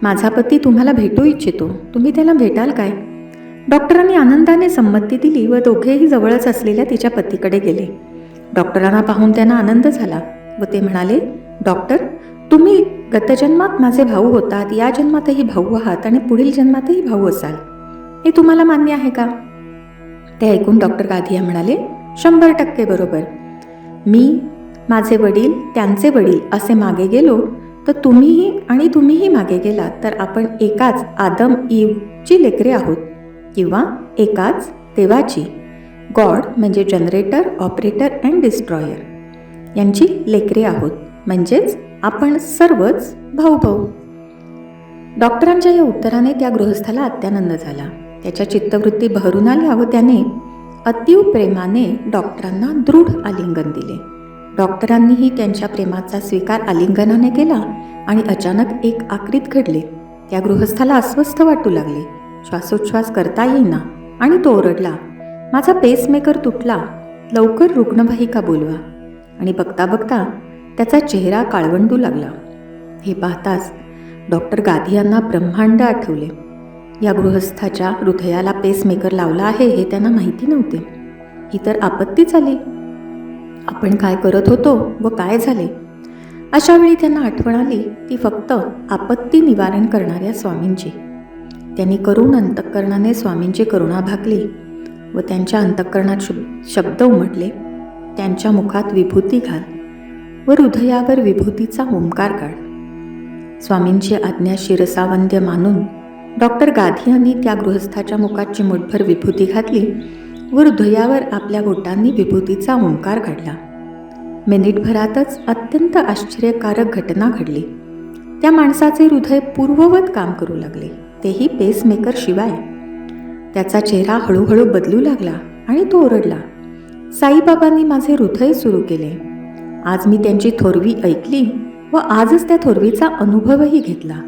माझा पती तुम्हाला भेटू इच्छितो, तुम्ही त्याला भेटाल काय? डॉक्टरांनी आनंदाने संमती दिली व दोघेही जवळच असलेल्या तिच्या पतीकडे गेले. डॉक्टरांना पाहून त्यांना आनंद झाला व ते म्हणाले, डॉक्टर, तुम्ही गतजन्मात माझे भाऊ होतात, या जन्मातही भाऊ आहात आणि पुढील जन्मातही भाऊ असाल. हे तुम्हाला मान्य आहे का? ते ऐकून डॉक्टर गाधिया म्हणाले, 100% बरोबर. मी, माझे वडील, त्यांचे वडील असे मागे गेलो तर तुम्हीही मागे गेलात तर आपण एकाच आदम ईवची लेकरे आहोत किंवा एकाच देवाची, गॉड म्हणजे जनरेटर, ऑपरेटर अँड डिस्ट्रॉयर यांची लेकरे आहोत. म्हणजेच आपण सर्वच भाऊ. डॉक्टरांच्या या उत्तराने त्या गृहस्थाला अत्यानंद झाला. त्याच्या चित्तवृत्ती बहरून आल्या व त्याने अतीव प्रेमाने डॉक्टरांना दृढ आलिंगन दिले. डॉक्टरांनीही त्यांच्या प्रेमाचा स्वीकार आलिंगनाने केला आणि अचानक एक आकृती घडली. त्या गृहस्थाला अस्वस्थ वाटू लागले. श्वासोच्छ्वास करता येईना आणि तो ओरडला, माझा पेसमेकर तुटला, लवकर रुग्णवाहिका बोलवा. आणि बघता बघता त्याचा चेहरा काळवंडू लागला. हे पाहताच डॉक्टर गाधियांना ब्रह्मांड आठवले. या गृहस्थाच्या हृदयाला पेसमेकर लावला आहे हे त्यांना माहिती नव्हते. ही तर आपत्तीच आली. आपण काय करत होतो व काय झाले? अशा वेळी त्यांना आठवण आली ती फक्त आपत्ती निवारण करणाऱ्या स्वामींची. त्यांनी करुण अंतःकरणाने स्वामींची करुणा भागली व त्यांच्या अंतःकरणात शब्द उमटले, त्यांच्या मुखात विभूती घाल व हृदयावर विभूतीचा ओंकार काढ. स्वामींची आज्ञा शिरसावंद्य मानून डॉक्टर गाधियांनी त्या गृहस्थाच्या मुखात चिमूटभर विभूती घातली व हृदयावर आपल्या बोटांनी विभूतीचा ओंकार काढला. मिनिटभरातच अत्यंत आश्चर्यकारक घटना घडली. त्या माणसाचे हृदय पूर्ववत काम करू लागले, तेही पेसमेकर शिवाय. त्याचा चेहरा हळूहळू बदलू लागला आणि तो ओरडला, साईबाबांनी माझे हृदय सुरू केले. आज मी त्यांची थोरवी ऐकली व आजच त्या थोरवीचा अनुभवही घेतला.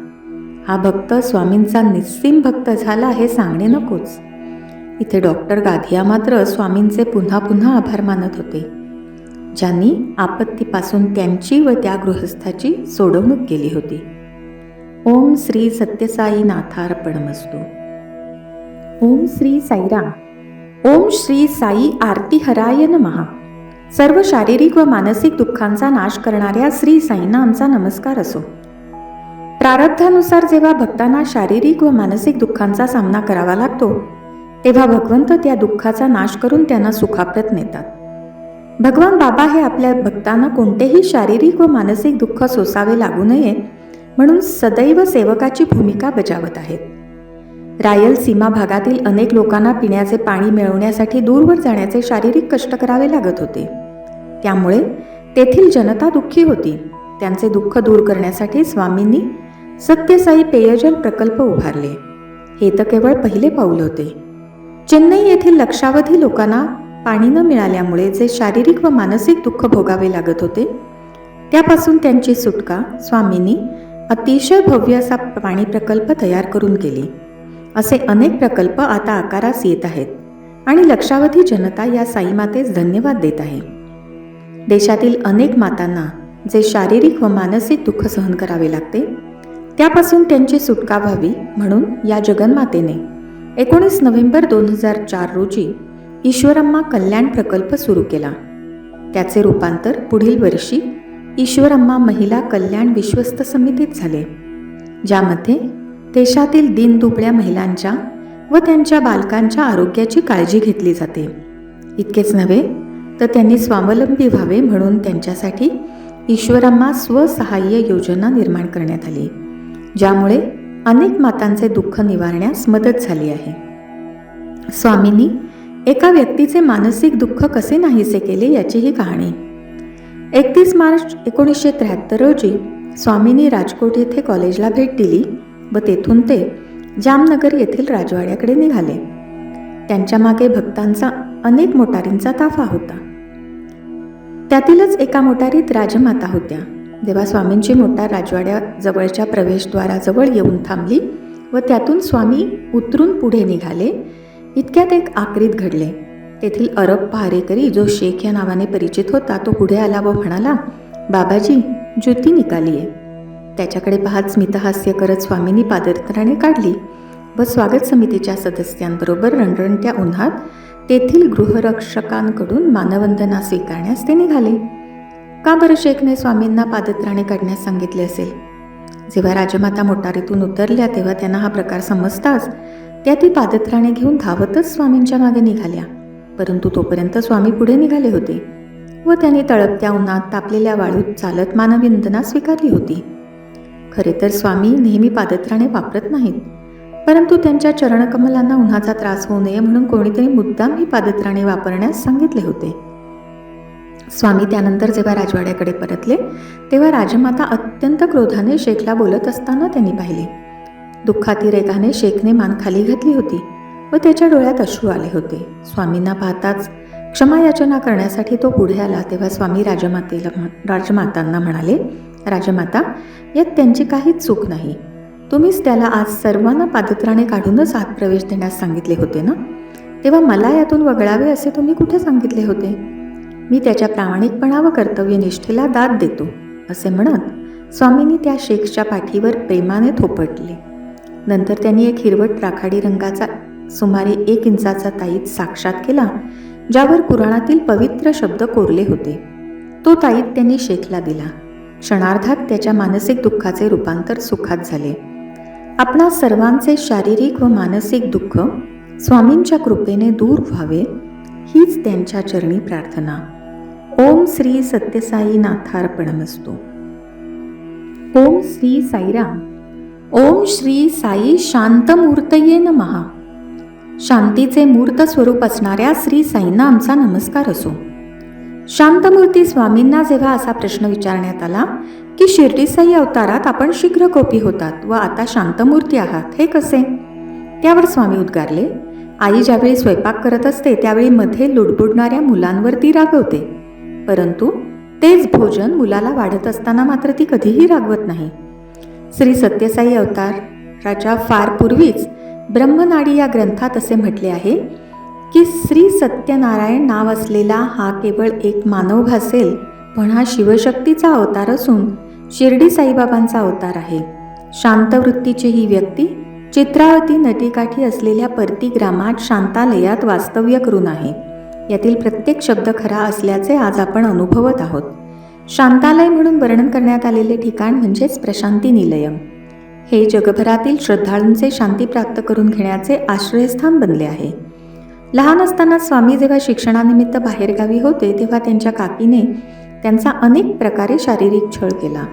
हा भक्त स्वामींचा निस्सीम भक्त झाला हे सांगणे नकोच. इथे डॉक्टर गाधिया मात्र स्वामींचे पुन्हा पुन्हा आभार मानत होते, ज्यांनी आपत्तीपासून त्यांची व त्या गृहस्थाची सोडवणूक केली होती. ओम श्री सत्यसाई नाथार्पणमस्तु. ओम श्री साईराम. ओम श्री साई आरती हराय नमः. सर्व शारीरिक व मानसिक दुःखांचा नाश करणाऱ्या श्री साईंना आमचा नमस्कार असो. प्रारब्धानुसार जेव्हा भक्तांना शारीरिक व मानसिक दुःखांचा सामना करावा लागतो, तेव्हा भगवंत त्या दुःखाचा नाश करून त्यांना सुखाप्रत नेतात. भगवान बाबा हे आपल्या भक्तांना कोणतेही शारीरिक व मानसिक दुःख सोसावे लागू नये म्हणून सदैव सेवकाची भूमिका बजावत आहेत. रायलसीमा भागातील अनेक लोकांना पिण्याचे पाणी मिळवण्यासाठी दूरवर जाण्याचे शारीरिक कष्ट करावे लागत होते. त्यामुळे तेथील जनता दुःखी होती. त्यांचे दुःख दूर करण्यासाठी स्वामींनी सत्यसाई पेयजल प्रकल्प उभारले. हे तर केवळ पहिले पाऊल होते. चेन्नई येथील लक्षावधी लोकांना पाणी न मिळाल्यामुळे जे शारीरिक व मानसिक दुःख भोगावे लागत होते, त्यापासून त्यांची सुटका स्वामींनी अतिशय भव्य असा पाणी प्रकल्प तयार करून केली. असे अनेक प्रकल्प आता आकारास येत आहेत आणि लक्षावधी जनता या साईमातेस धन्यवाद देत आहे. देशातील अनेक मातांना जे शारीरिक व मानसिक दुःख सहन करावे लागते, त्यापासून त्यांची सुटका व्हावी म्हणून या जगन्मातेने 19 नोव्हेंबर 2004 रोजी ईश्वरम्मा कल्याण प्रकल्प सुरू केला. त्याचे रूपांतर पुढील वर्षी ईश्वरम्मा महिला कल्याण विश्वस्त समितीत झाले, ज्यामध्ये देशातील दीनदुबळ्या महिलांच्या व त्यांच्या बालकांच्या आरोग्याची काळजी घेतली जाते. इतकेच नव्हे तर त्यांनी स्वावलंबी व्हावे म्हणून त्यांच्यासाठी ईश्वरम्मा स्वसहाय्य योजना निर्माण करण्यात आली, ज्यामुळे अनेक मातांचे दुःख निवारण्यास मदत झाली आहे. स्वामींनी एका व्यक्तीचे मानसिक दुःख कसे नाहीसे केले याची ही कहाणी. 31 मार्च 1973 रोजी स्वामींनी राजकोट येथे कॉलेजला भेट दिली व तेथून ते जामनगर येथील राजवाड्याकडे निघाले. त्यांच्या मागे भक्तांचा अनेक मोटारींचा ताफा होता. त्यातीलच एका मोटारीत राजमाता होत्या. तेव्हा स्वामींची मोटार राजवाड्याजवळच्या प्रवेशद्वाराजवळ येऊन थांबली व त्यातून स्वामी उतरून पुढे निघाले. इतक्यात एक आक्रीत घडले. तेथील अरब पहारेकरी जो शेख या नावाने परिचित होता, तो पुढे आला व म्हणाला, बाबाजी, ज्योती निकाली आहे. त्याच्याकडे पाहत स्मितहास्य करत स्वामींनी पादत्राणे काढली व स्वागत समितीच्या सदस्यांबरोबर रणरणत्या उन्हात तेथील गृहरक्षकांकडून मानवंदना स्वीकारण्यास ते निघाले. का बरं शेखने स्वामींना पादत्राणे काढण्यास सांगितले असेल? जेव्हा राजमाता मोटारीतून उतरल्या तेव्हा त्यांना हा प्रकार समजताच त्या ती पादत्राणे घेऊन धावतच स्वामींच्या मागे निघाल्या. परंतु तोपर्यंत स्वामी पुढे निघाले होते व त्यांनी तळपत्या उन्हात तापलेल्या वाळूत चालत मानवंदना स्वीकारली होती. खरे तर स्वामी नेहमी पादत्राणे वापरत नाहीत, परंतु त्यांच्या चरणकमलांना उन्हाचा त्रास होऊ नये म्हणून कोणीतरी मुद्दाम ही पादत्राणे वापरण्यास सांगितले होते. स्वामी त्यानंतर जेव्हा राजवाड्याकडे परतले तेव्हा राजमाता अत्यंत क्रोधाने शेखला बोलत असताना त्यांनी पाहिले. दुःखातिरेकाने शेखने मान खाली घातली होती व त्याच्या डोळ्यात अश्रू आले होते. स्वामींना पाहताच क्षमायाचना करण्यासाठी तो पुढे आला. तेव्हा स्वामी राजमातांना म्हणाले, राजमाता, यात त्यांची काहीच चूक नाही. तुम्हीच त्याला आज सर्वांना पादत्राणे काढूनच आत प्रवेश देण्यास सांगितले होते ना, तेव्हा मला यातून वगळावे असे तुम्ही कुठे सांगितले होते? मी त्याच्या प्रामाणिकपणा व कर्तव्यनिष्ठेला दाद देतो, असे म्हणत स्वामींनी त्या शेखच्या पाठीवर प्रेमाने थोपटले. नंतर त्यांनी एक हिरवट राखाडी रंगाचा सुमारे 1 इंचाचा ताईत साक्षात केला, ज्यावर कुराणातील पवित्र शब्द कोरले होते. तो ताईत त्यांनी शेखला दिला. क्षणार्धात त्याच्या मानसिक दुःखाचे रूपांतर सुखात झाले. आपणा सर्वांचे शारीरिक व मानसिक दुःख स्वामींच्या कृपेने दूर व्हावे, हीच त्यांच्या चरणी प्रार्थना. ओम श्री सत्यसाई नाथार्पणमस्तु. ओम श्री साईराम. ओम श्री साई शांतमूर्तये नमः. शांतीचे मूर्त स्वरूप असणाऱ्या श्री साईंना आमचा नमस्कार असो. शांतमूर्ती स्वामींना जेव्हा असा प्रश्न विचारण्यात आला की शिर्डी साई अवतारात आपण शीघ्रकोपी होतात व आता शांतमूर्ती आहात, हे कसे? त्यावर स्वामी उद्गारले, आई ज्यावेळी स्वयंपाक करत असते त्यावेळी मध्ये लुडबुडणाऱ्या मुलांवर ती रागवते, परंतु तेच भोजन मुलाला वाढत असताना मात्र ती कधीही रागवत नाही. श्री सत्यसाई अवताराच्या फार पूर्वीच ब्रह्मनाडी या ग्रंथात असे म्हटले आहे की श्री सत्यनारायण नाव असलेला हा केवळ एक मानव भासेल, पण हा शिवशक्तीचा अवतार असून शिर्डी साईबाबांचा अवतार आहे. शांतवृत्तीची ही व्यक्ती चित्रावती नदीकाठी असलेल्या परती ग्रामात शांतालयात वास्तव्य करून आहे. यातील प्रत्येक शब्द खरा असल्याचे आज आपण अनुभवत आहोत. शांतालय म्हणून वर्णन करण्यात आलेले ठिकाण म्हणजेच प्रशांती निलयम. हे जगभरातील श्रद्धाळूंचे शांती प्राप्त करून घेण्याचे आश्रयस्थान बनले आहे. लहान असताना स्वामी जेव्हा शिक्षणानिमित्त बाहेरगावी होते तेव्हा त्यांच्या काकीने त्यांचा अनेक प्रकारे शारीरिक छळ केला,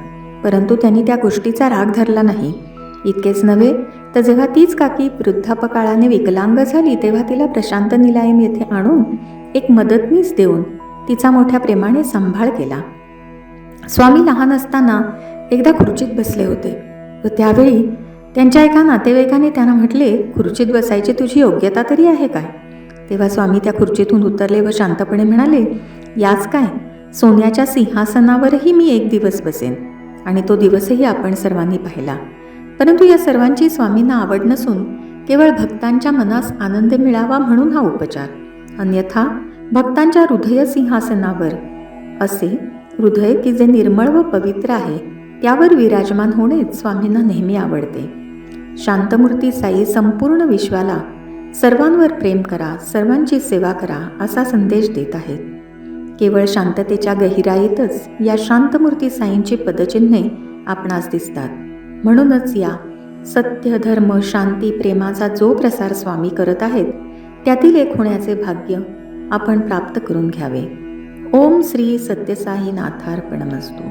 परंतु त्यांनी त्या गोष्टीचा राग धरला नाही. इतकेच नव्हे तर जेव्हा तीच काकी वृद्धापकाळाने विकलांग झाली तेव्हा तिला प्रशांत निलयम येथे आणून एक मदतनीस देऊन तिचा मोठ्या प्रेमाने सांभाळ केला. स्वामी लहान असताना एकदा खुर्चीत बसले होते व त्यावेळी त्यांच्या एका नातेवाईकाने त्यांना म्हटले, खुर्चीत बसायची तुझी योग्यता तरी आहे काय? तेव्हा स्वामी त्या खुर्चीतून उतरले व शांतपणे म्हणाले, याच काय, सोन्याच्या सिंहासनावरही मी एक दिवस बसेन. आणि तो दिवसही आपण सर्वांनी पाहिला. परंतु या सर्वांची स्वामींना आवड नसून केवळ भक्तांच्या मनास आनंद मिळावा म्हणून हा उपचार. अन्यथा भक्तांच्या हृदय सिंहासनावर, असे हृदय की जे निर्मळ व पवित्र आहे त्यावर विराजमान होणेच स्वामींना नेहमी आवडते. शांतमूर्ती साई संपूर्ण विश्वाला सर्वांवर प्रेम करा, सर्वांची सेवा करा असा संदेश देत आहेत. केवळ शांततेच्या गहिराईतच या शांतमूर्ती साईंची पदचिन्हे आपणास दिसतात. म्हणूनच या सत्य, धर्म, शांती, प्रेमाचा जो प्रसार स्वामी करत आहेत त्यातील एक होण्याचे भाग्य आपण प्राप्त करून घ्यावे. ओम श्री सत्यसाई नाथार्पणमस्तु.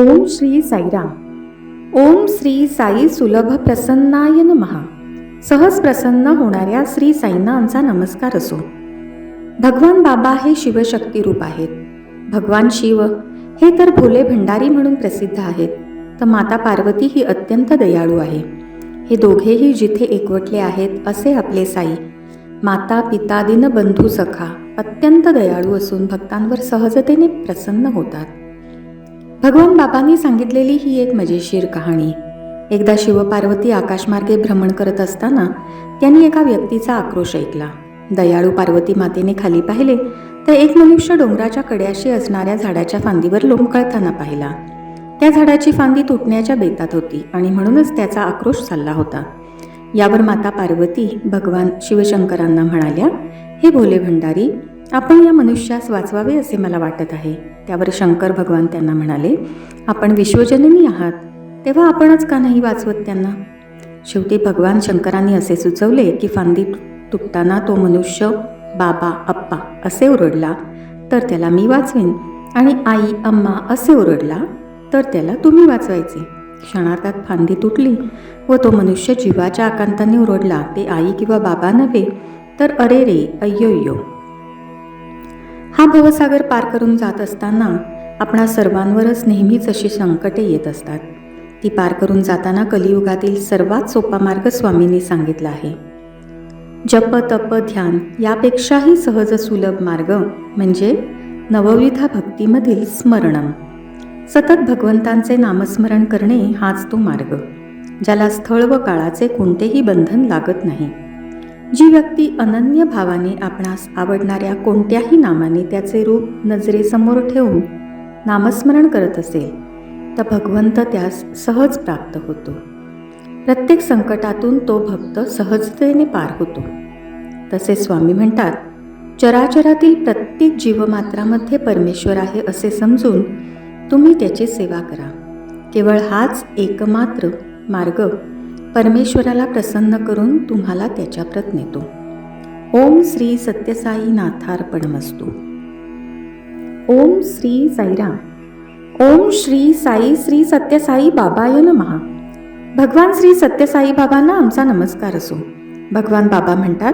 ओम श्री साईराम. ओम श्री साई सुलभ प्रसन्नाय नमः. सहज प्रसन्न होणाऱ्या श्री साईंना आमचा नमस्कार असो. भगवान बाबा हे शिवशक्ती रूप आहेत. भगवान शिव हे तर भोले भंडारी म्हणून प्रसिद्ध आहेत, तर माता पार्वती ही अत्यंत दयाळू आहे. हे दोघेही जिथे एकवटले आहेत असे आपले साई, माता पिता दिन बंधू सखा, अत्यंत दयाळू असून भक्तांवर सहजतेने प्रसन्न होतात. भगवान बाबांनी सांगितलेली ही एक मजेशीर कहाणी. एकदा शिवपार्वती आकाशमार्गे भ्रमण करत असताना त्यांनी एका व्यक्तीचा आक्रोश ऐकला. दयाळू पार्वती मातेने खाली पाहिले तर एक मनुष्य डोंगराच्या कड्याशी असणाऱ्या झाडाच्या फांदीवर लोंबकळताना पाहिला. त्या झाडाची फांदी तुटण्याच्या बेतात होती आणि म्हणूनच त्याचा आक्रोश चालला होता. यावर माता पार्वती भगवान शिवशंकरांना म्हणाल्या, हे भोले भंडारी, आपण या मनुष्यास वाचवावे असे मला वाटत आहे. त्यावर शंकर भगवान त्यांना म्हणाले, आपण विश्वजननी आहात, तेव्हा आपणच का नाही वाचवत त्यांना? शेवटी भगवान शंकरांनी असे सुचवले की फांदी तुटताना तो मनुष्य बाबा, अप्पा असे ओरडला तर त्याला मी वाचवेन, आणि आई, अम्मा असे ओरडला तर त्याला तुम्ही वाचवायचे. क्षणार्धात फांदी तुटली व तो मनुष्य जीवाच्या आकांताने ओरडला. ते आई किंवा बाबा नव्हे तर अरे रे, अय्यो. हा भवसागर पार करून जात असताना आपणा सर्वांवरच नेहमीच अशी संकटे येत असतात. ती पार करून जाताना कलियुगातील सर्वात सोपा मार्ग स्वामींनी सांगितला आहे. जप, तप, ध्यान यापेक्षाही सहज सुलभ मार्ग म्हणजे नवविधा भक्तीमधील स्मरणम. सतत भगवंतांचे नामस्मरण करणे हाच तो मार्ग, ज्याला स्थळ व काळाचे कोणतेही बंधन लागत नाही. जी व्यक्ती अनन्य भावाने आपणास आवडणाऱ्या कोणत्याही नामाने त्याचे रूप नजरेसमोर ठेवून नामस्मरण करत असेल तर भगवंत त्यास सहज प्राप्त होतो. प्रत्येक संकटातून तो भक्त सहजतेने पार होतो. तसे स्वामी म्हणतात, चराचरातील प्रत्येक जीवमात्रामध्ये परमेश्वर आहे असे समजून तुम्ही त्याची सेवा करा. केवळ हाच एकमात्र मार्ग परमेश्वराला प्रसन्न करून तुम्हाला त्याच्याप्रत नेतो. ओम श्री सत्यसाई नाथार्पणमस्तु. ओम श्री साईराम. ओम श्री साई श्री सत्यसाई बाबाय नमः. भगवान श्री सत्यसाई बाबांना आमचा नमस्कार असो. भगवान बाबा म्हणतात,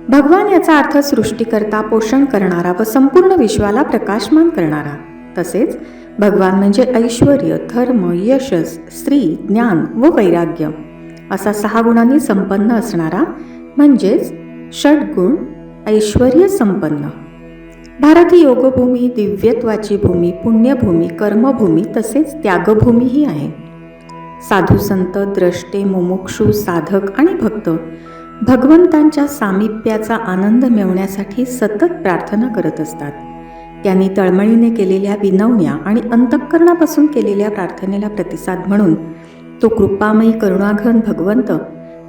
भगवान याचा अर्थ सृष्टीकर्ता, पोषण करणारा व संपूर्ण विश्वाला प्रकाशमान करणारा. तसेच भगवान म्हणजे ऐश्वर्य, धर्म, यशस, स्त्री, ज्ञान व वैराग्य असा 6 गुणांनी संपन्न असणारा म्हणजेच षड्गुण ऐश्वर्य संपन्न. भारत ही योगभूमी, दिव्यत्वाची भूमी, पुण्यभूमी, कर्मभूमी तसेच त्यागभूमीही आहे. साधू संत, द्रष्टे, मुमुक्षु, साधक आणि भक्त भगवंतांच्या सामिप्याचा आनंद मिळवण्यासाठी सतत प्रार्थना करत असतात. त्यांनी तळमळीने केलेल्या विनवण्या आणि अंतःकरणापासून केलेल्या प्रार्थनेला प्रतिसाद म्हणून तो कृपामयी करुणाघन भगवंत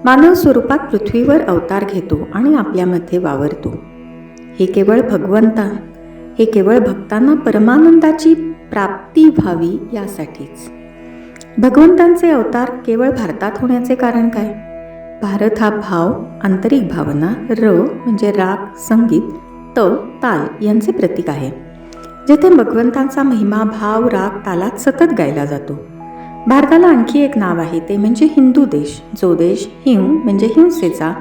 मानव स्वरूपात पृथ्वीवर अवतार घेतो आणि आपल्यामध्ये वावरतो. हे केवळ भक्तांना परमानंदाची प्राप्ती व्हावी यासाठीच. भगवंतांचे अवतार केवळ भारतात होण्याचे कारण काय? भारत हा भाव, आंतरिक भावना, र म्हणजे राग, संगीत, त ताल यांचे प्रतीक आहे. जेथे भगवंतांचा महिमा भाव, राग, तालात सतत गायला जातो. भारताला आणखी एक नाव आहे, ते म्हणजे हिंदू देश, जो देश हिंव म्हणजे हिंसेचा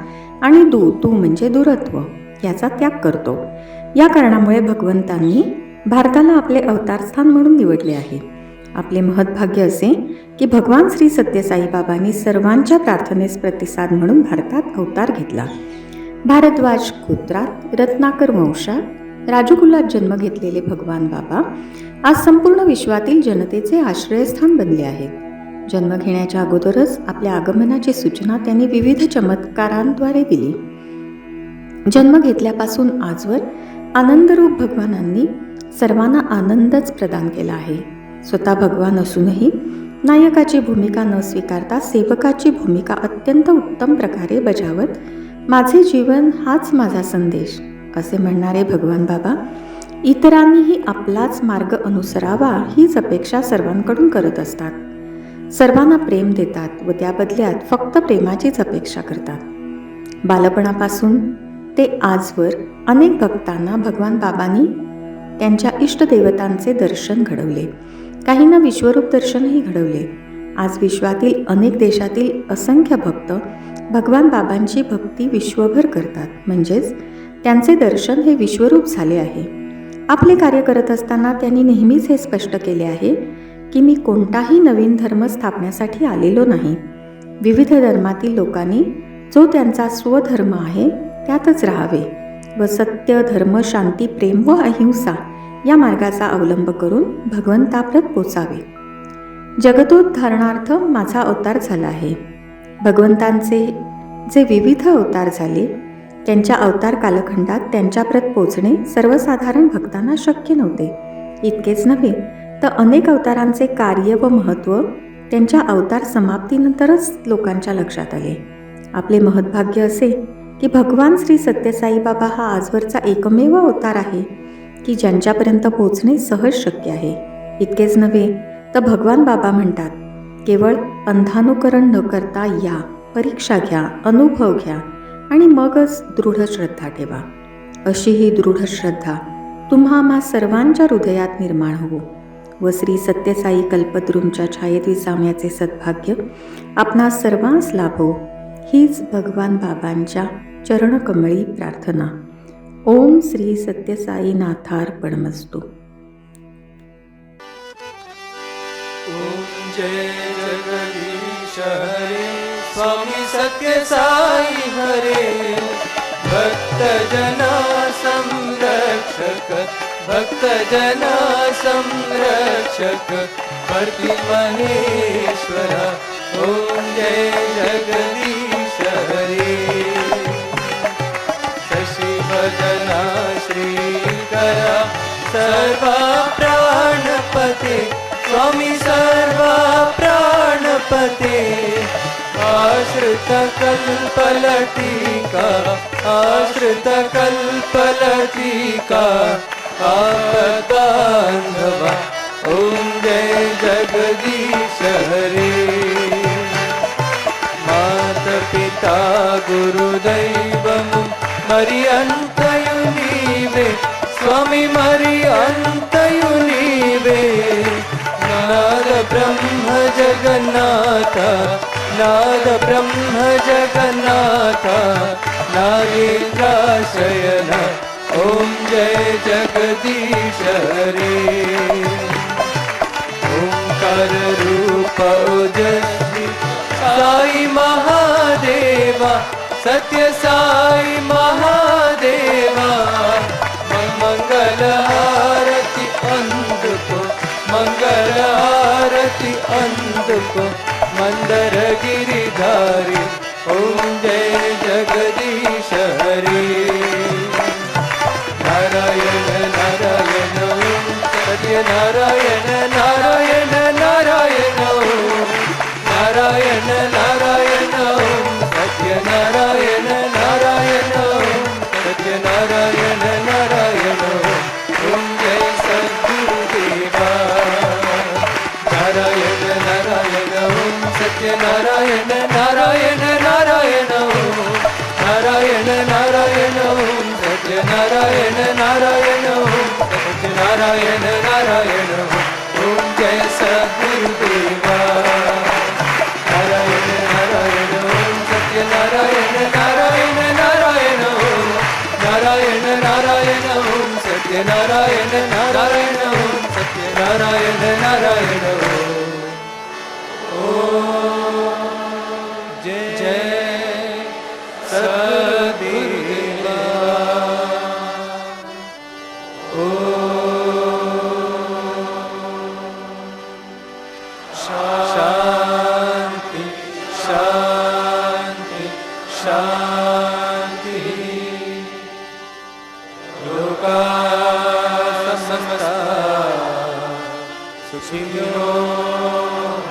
आणि तू म्हणजे दूरत्व याचा त्याग करतो. या कारणामुळे भगवंतांनी भारताला आपले अवतारस्थान म्हणून निवडले आहे. आपले महत्भाग्य असे की भगवान श्री सत्यसाई बाबांनी सर्वांच्या प्रार्थनेस प्रतिसाद म्हणून भारतात अवतार घेतला. भारद्वाज गोत्रात रत्नाकर वंशात राजकुलात जन्म घेतलेले भगवान बाबा आज संपूर्ण विश्वातील जनतेचे आश्रयस्थान बनले आहेत. जन्म घेण्याच्या अगोदरच आपल्या आगमनाची सूचना त्यांनी विविध चमत्कारांद्वारे दिली. जन्म घेतल्यापासून आजवर आनंदरूप भगवानांनी सर्वांना आनंदच प्रदान केला आहे. स्वतः भगवान असूनही नायकाची भूमिका न स्वीकारता सेवकाची भूमिका अत्यंत उत्तम प्रकारे बजावत माझे जीवन हाच माझा संदेश असे म्हणणारे भगवान बाबा इतरांनीही आपलाच मार्ग अनुसरावा हीच अपेक्षा सर्वांकडून करत असतात. सर्वांना प्रेम देतात व त्या बदल्यात फक्त प्रेमाचीच अपेक्षा करतात. बालपणापासून ते आजवर अनेक भक्तांना भगवान बाबांनी त्यांच्या इष्टदेवतांचे दर्शन घडवले. काहींना विश्वरूप दर्शनही घडवले. आज विश्वातील अनेक देशातील असंख्य भक्त भगवान बाबांची भक्ती विश्वभर करतात. म्हणजेच त्यांचे दर्शन हे विश्वरूप झाले आहे. आपले कार्य करत असताना त्यांनी नेहमीच हे स्पष्ट केले आहे की मी कोणताही नवीन धर्म स्थापण्यासाठी आलेलो नाही. विविध धर्मातील लोकांनी जो त्यांचा स्वधर्म आहे त्यातच राहावे व सत्य, धर्म, शांती, प्रेम व अहिंसा या मार्गाचा अवलंब करून भगवंताप्रत पोचावे. जगदोद्धारणार्थ माझा अवतार झाला आहे. भगवंतांचे जे विविध अवतार झाले त्यांच्या अवतार कालखंडात त्यांच्याप्रत पोचणे सर्वसाधारण भक्तांना शक्य नव्हते. इतकेच नव्हे तर अनेक अवतारांचे कार्य व महत्त्व त्यांच्या अवतार समाप्तीनंतरच लोकांच्या लक्षात आले. आपले महत्भाग्य असे की भगवान श्री सत्यसाई बाबा हा आजवरचा एकमेव अवतार आहे की ज्यांच्यापर्यंत पोहोचणे सहज शक्य आहे. इतकेच नव्हे तर भगवान बाबा म्हणतात, केवळ अंधानुकरण न करता या, परीक्षा घ्या, अनुभव घ्या आणि मगच दृढ श्रद्धा ठेवा. अशी ही दृढ श्रद्धा तुम्हा आम्हा सर्वांच्या हृदयात निर्माण हो व श्री सत्यसाई कल्पद्रुमच्या छायेत विसावण्याचे सद्भाग्य आपणा सर्वांस लाभो हीच भगवान बाबांच्या चरणकमळी प्रार्थना. ओम श्री सत्यसाई नाथार्पणमस्तु. ओम जय जगदीश हरे स्वामी सत्य साई हरे. भक्त जना संरक्षक, भक्त जना संरक्षक भक्ति महेश्वरा. ओम जय जगदीश हरे. शशिवदना श्रीकरा सर्वा प्राणपते स्वामी सर्वा प्राणपते. आश्रित कल्पलतिका, आश्रित कल्पलतिका आपदान्धवा. ओम जय जगदीश हरे. मात पिता गुरुदैवम मरि अंतयु नीवे स्वामी मरि अंतयु नीवे. नाद ब्रह्म जगन्नाथ, नाद ब्रह्म जगन्नाथ नागेन्द्राशयन. ओम जय जगदीश हरे. ओंकार रूप ओजस्वी साई महादेवा, सत्य साई महादेवा. मंगल आरती अंधको, मंगल आरती अंधको मंदर गिरिधारी. ओम जय जग जगदीश हरे नारायण नारायण ओम सत्यनारायण नारायण नारायण ओम नारायण नारायण ओम सत्यनारायण नारायण ओम सत्यनारायण नारायण ओम जय सद्गुरुदेवा नारायण नारायण ओम सत्यनारायण नारायण नारायण ओम नारायण नारायण ओम सत्यनारायण नारायण ओम सत्यनारायण नारायण ओम जय सद्गुरुदेवा नारायण नारायण ओम सत्यनारायण नारायण नारायण ओम नारायण नारायण ओम सत्यनारायण नारायण ओम सत्यनारायण नारायण ओम जय सद्गुरुदेवा शांति शांति शांति लोका समस्ता सुखिनो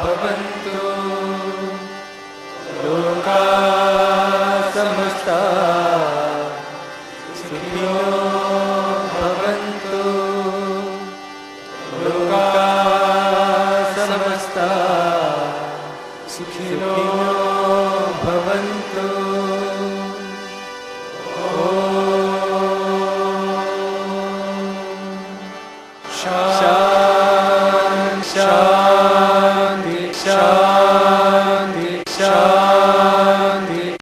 भवन्तु लोका समस्ता सुखिनो